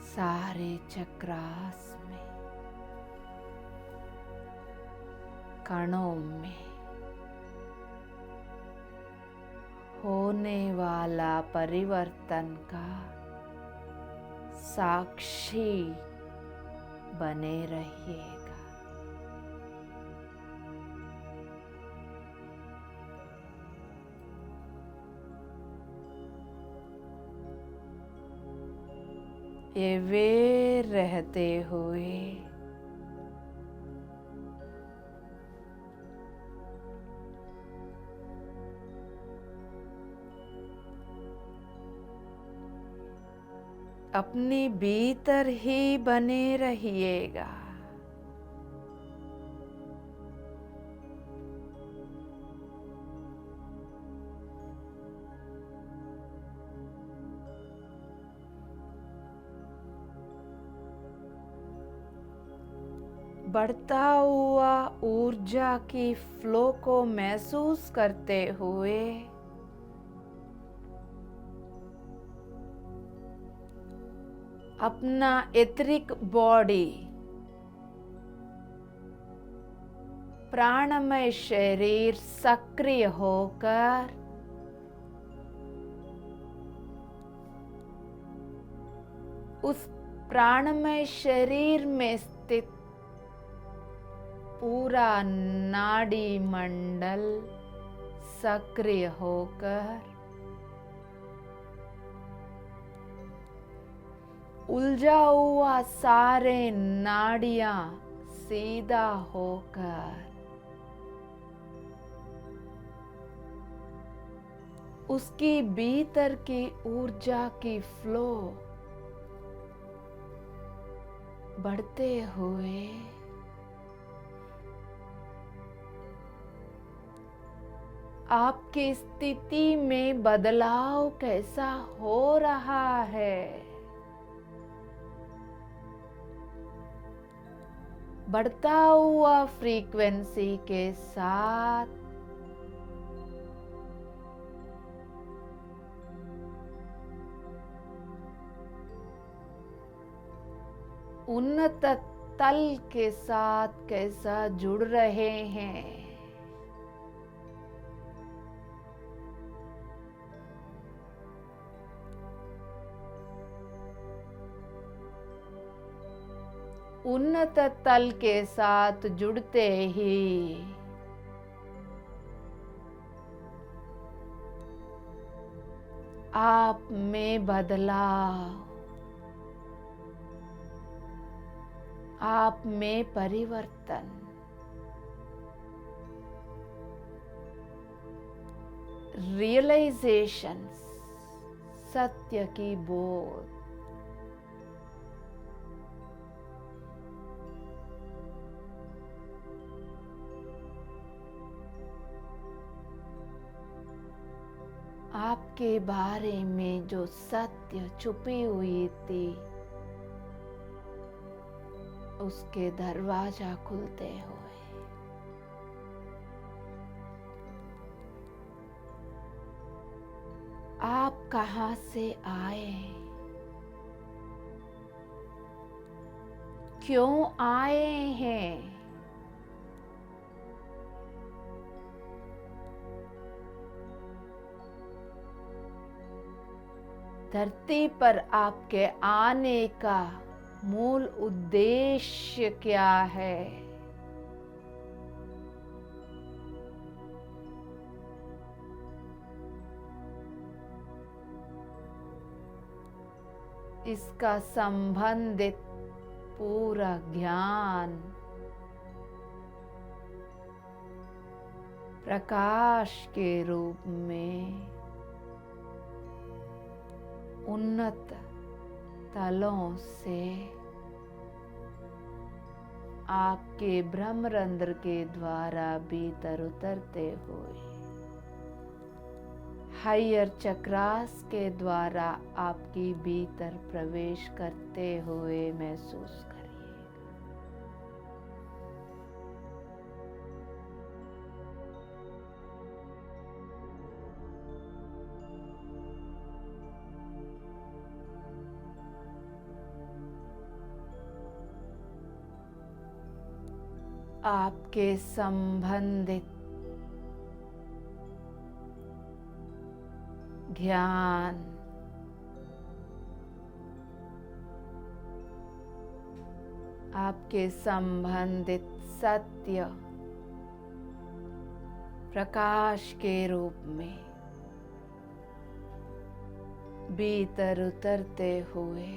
S1: सारे चक्रास में, कणों में होने वाला परिवर्तन का साक्षी बने रहिएगा। ये वे रहते हुए अपने भीतर ही बने रहिएगा। बढ़ता हुआ ऊर्जा की फ्लो को महसूस करते हुए अपना एथरिक बॉडी, प्राणमय शरीर सक्रिय होकर उस प्राणमय शरीर में स्थित पूरा नाड़ी मंडल सक्रिय होकर उलझा हुआ सारे नाड़ियां सीधा होकर उसकी भीतर की ऊर्जा की फ्लो बढ़ते हुए आपकी स्थिति में बदलाव कैसा हो रहा है। बढ़ता हुआ फ्रीक्वेंसी के साथ उन्नत तल के साथ कैसा जुड़ रहे हैं। उन्नत तल के साथ जुड़ते ही आप में बदलाव, आप में परिवर्तन, रियलाइजेशन, सत्य की बोध, आपके बारे में जो सत्य छुपी हुई थी उसके दरवाजा खुलते हुए आप कहां से आए, क्यों आए हैं, धरती पर आपके आने का मूल उद्देश्य क्या है। इसका संबंधित पूरा ज्ञान प्रकाश के रूप में उन्नत तलों से आपके ब्रह्मरंध्र के द्वारा भीतर उतरते हुए हायर चक्रास के द्वारा आपकी भीतर प्रवेश करते हुए महसूस करिए। आपके संबंधित ज्ञान आपके संबंधित सत्य प्रकाश के रूप में भीतर उतरते हुए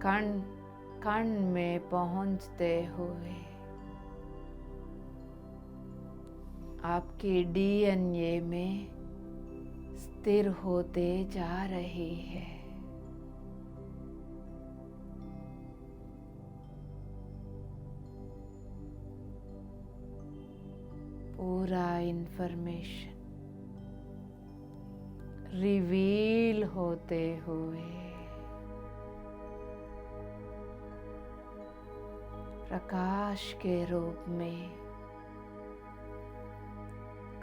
S1: कण कण में पहुंचते हुए आपकी डीएनए में स्थिर होते जा रही है। पूरा इंफॉर्मेशन रिवील होते हुए प्रकाश के रूप में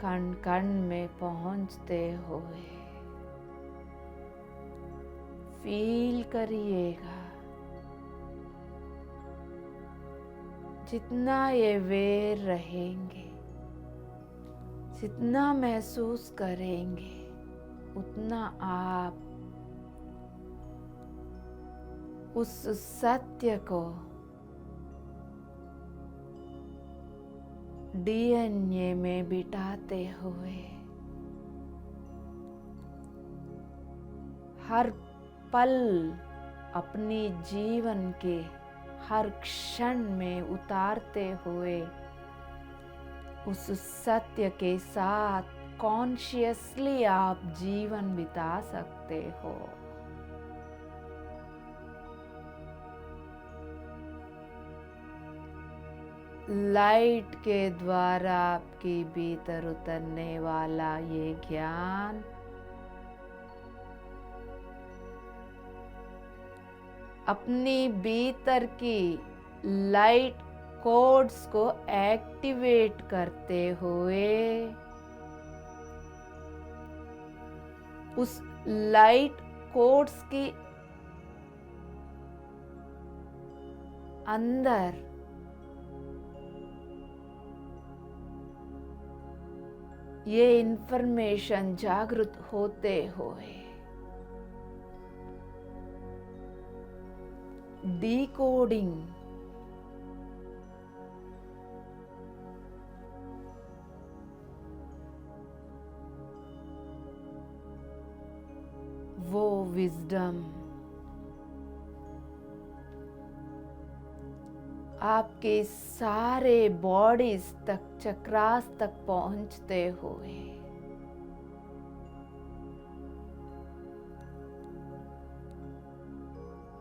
S1: कण कण में पहुंचते हुए फील करिएगा जितना ये वेर रहेंगे, जितना महसूस करेंगे, उतना आप उस सत्य को डीएनए में बिठाते हुए हर पल अपनी जीवन के हर क्षण में उतारते हुए उस सत्य के साथ कॉन्शियसली आप जीवन बिता सकते हो। लाइट के द्वारा आपके भीतर उतरने वाला ये ज्ञान अपनी भीतर की लाइट कोड्स को एक्टिवेट करते हुए उस लाइट कोड्स की अंदर ये इंफॉर्मेशन जागृत होते हुए डिकोडिंग वो विजडम आपके सारे बॉडीज तक चक्रास तक पहुंचते हुए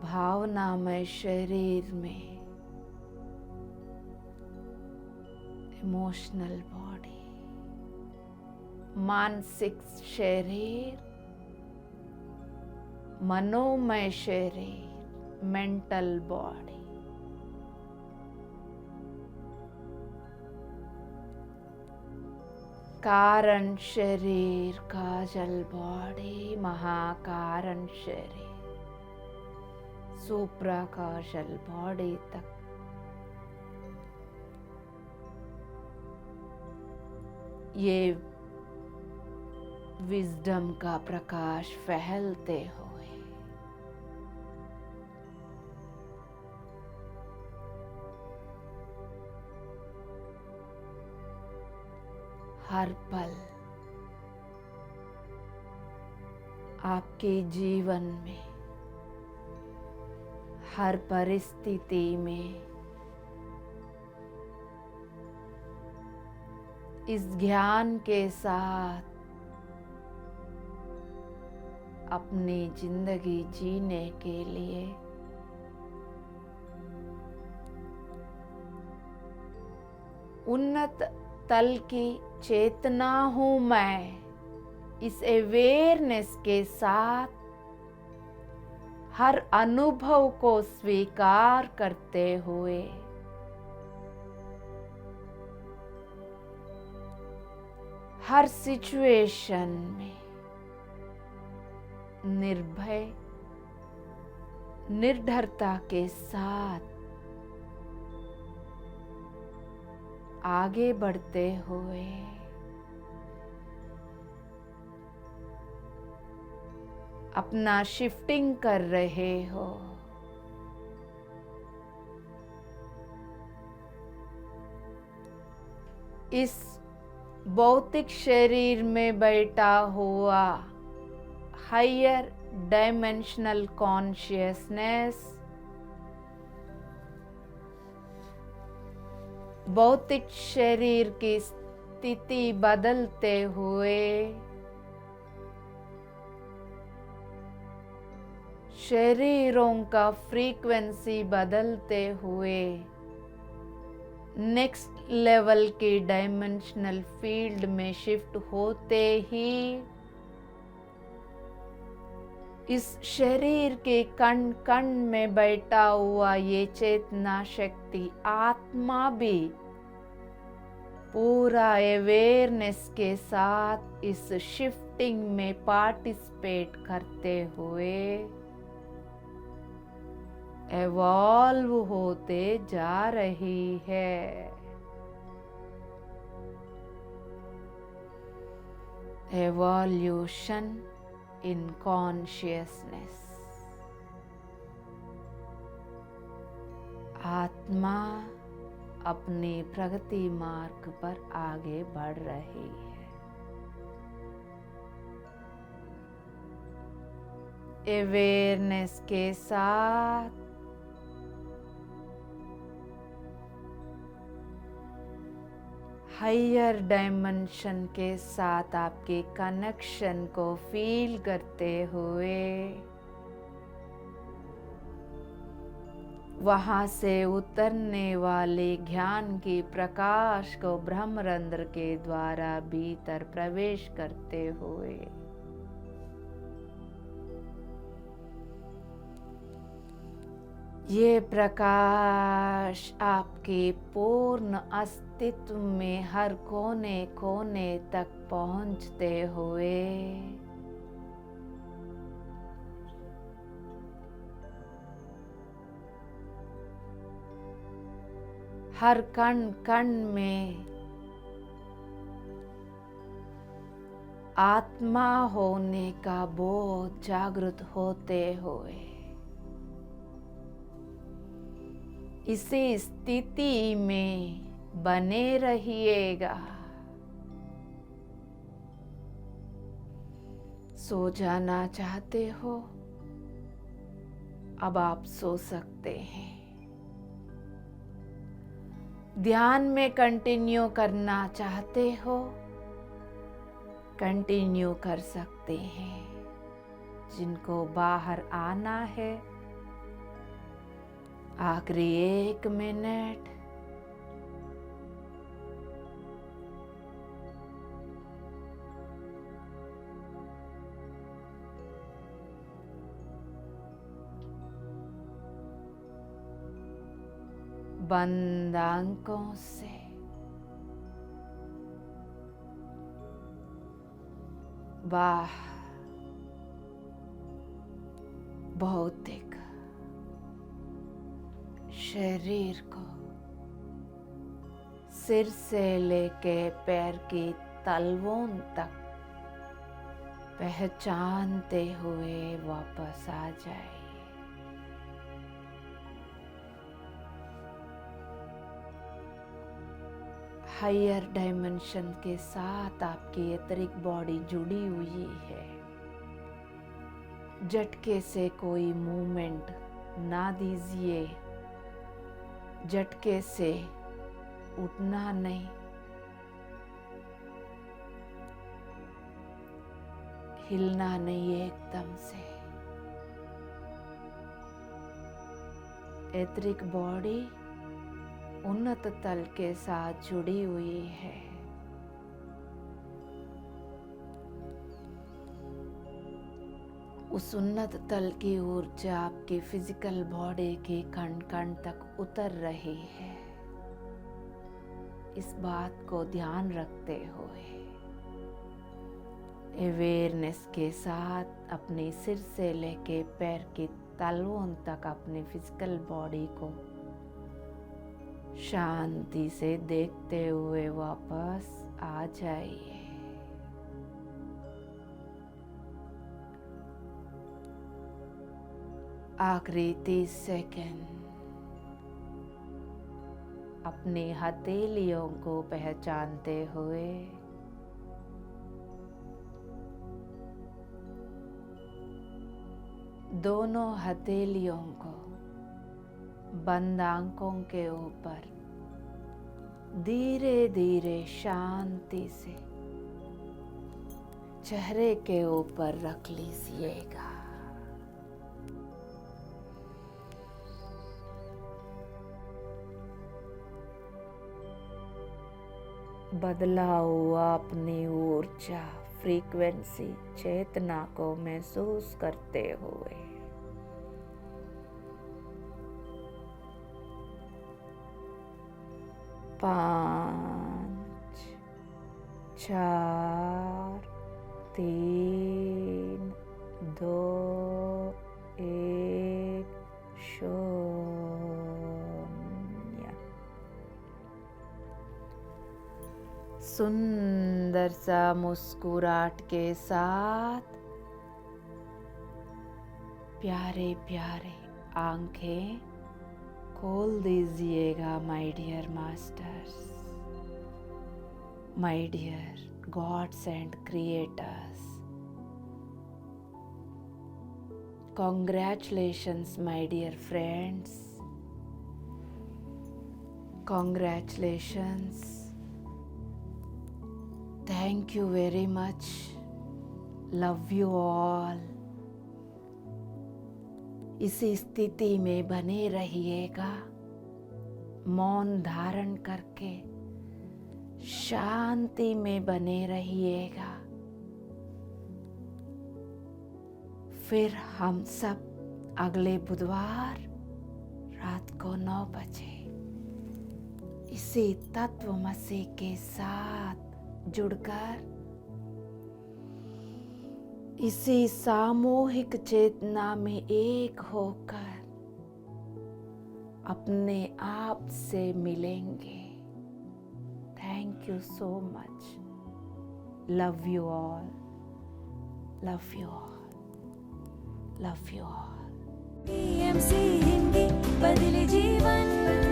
S1: भावनामय शरीर में इमोशनल बॉडी, मानसिक शरीर, मनोमय शरीर, मेंटल बॉडी, कारण शरीर, काजल बॉडी, महाकारण शरीर, सुप्राकाशल बॉडी तक ये विजडम का प्रकाश फैलते हुए हर पल आपके जीवन में, हर परिस्थिति में इस ज्ञान के साथ अपनी जिंदगी जीने के लिए उन्नत तल की चेतना हूं मैं, इस अवेयरनेस के साथ हर अनुभव को स्वीकार करते हुए हर सिचुएशन में निर्भय निर्भरता के साथ आगे बढ़ते हुए अपना शिफ्टिंग कर रहे हो। इस भौतिक शरीर में बैठा हुआ हायर डायमेंशनल कॉन्शियसनेस भौतिक शरीर की स्थिति बदलते हुए शरीरों का फ्रीक्वेंसी बदलते हुए नेक्स्ट लेवल के डायमेंशनल फील्ड में शिफ्ट होते ही इस शरीर के कण कण में बैठा हुआ ये चेतना शक्ति आत्मा भी पूरा अवेयरनेस के साथ इस शिफ्टिंग में पार्टिसिपेट करते हुए एवॉल्व होते जा रही है। Evolution in consciousness. आत्मा अपने प्रगति मार्ग पर आगे बढ़ रही है। अवेयरनेस के साथ हायर डायमेंशन के साथ आपके कनेक्शन को फील करते हुए वहां से उतरने वाले ज्ञान की प्रकाश को ब्रह्मरंध्र के द्वारा भीतर प्रवेश करते हुए ये प्रकाश आपके पूर्ण अस्तित्व में हर कोने कोने तक पहुंचते हुए हर कण कण में आत्मा होने का बोध जागृत होते हुए इसी स्थिति में बने रहिएगा। सो जाना चाहते हो, अब आप सो सकते हैं। ध्यान में कंटिन्यू करना चाहते हो, कंटिन्यू कर सकते हैं। जिनको बाहर आना है, आखिरी 1 मिनट बंद आंखों से वाह भौतिक शरीर को सिर से लेके पैर की तलवों तक पहचानते हुए वापस आ जाइए। हायर डायमेंशन के साथ आपकी एथरिक बॉडी जुड़ी हुई है। झटके से कोई मूवमेंट ना दीजिए, झटके से उठना नहीं, हिलना नहीं एकदम से। एथरिक बॉडी उन्नत तल के साथ जुड़ी हुई है। उस उन्नत तल की ऊर्जा आपकी फिजिकल बॉडी के कण कण तक उतर रही है। इस बात को ध्यान रखते हुए अवेयरनेस के साथ अपने सिर से लेके पैर की तलवों तक अपनी फिजिकल बॉडी को शांति से देखते हुए वापस आ जाइए। आखिरी 30 सेकंड अपनी हथेलियों को पहचानते हुए दोनों हथेलियों को बंद आंखों के ऊपर धीरे धीरे शांति से चेहरे के ऊपर रख लीजिएगा। बदला हुआ अपनी ऊर्जा फ्रीक्वेंसी चेतना को महसूस करते हुए पाँच, 4, 3, 2, 1 शून्य। सुंदर सा मुस्कुराहट के साथ प्यारे प्यारे आंखें खोल दीजिएगा my dear masters, my dear gods and creators. Congratulations, my dear friends. Congratulations. Thank you very much. Love you all. इसी स्थिति में बने रहिएगा, मौन धारण करके शांति में बने रहिएगा। फिर हम सब अगले बुधवार रात को 9 बजे इसी तत्वमसि के साथ जुड़कर इसी सामूहिक चेतना में एक होकर अपने आप से मिलेंगे। Thank you so much. Love you all, love you all, love you all.
S2: TMC Hindi बदले जीवन।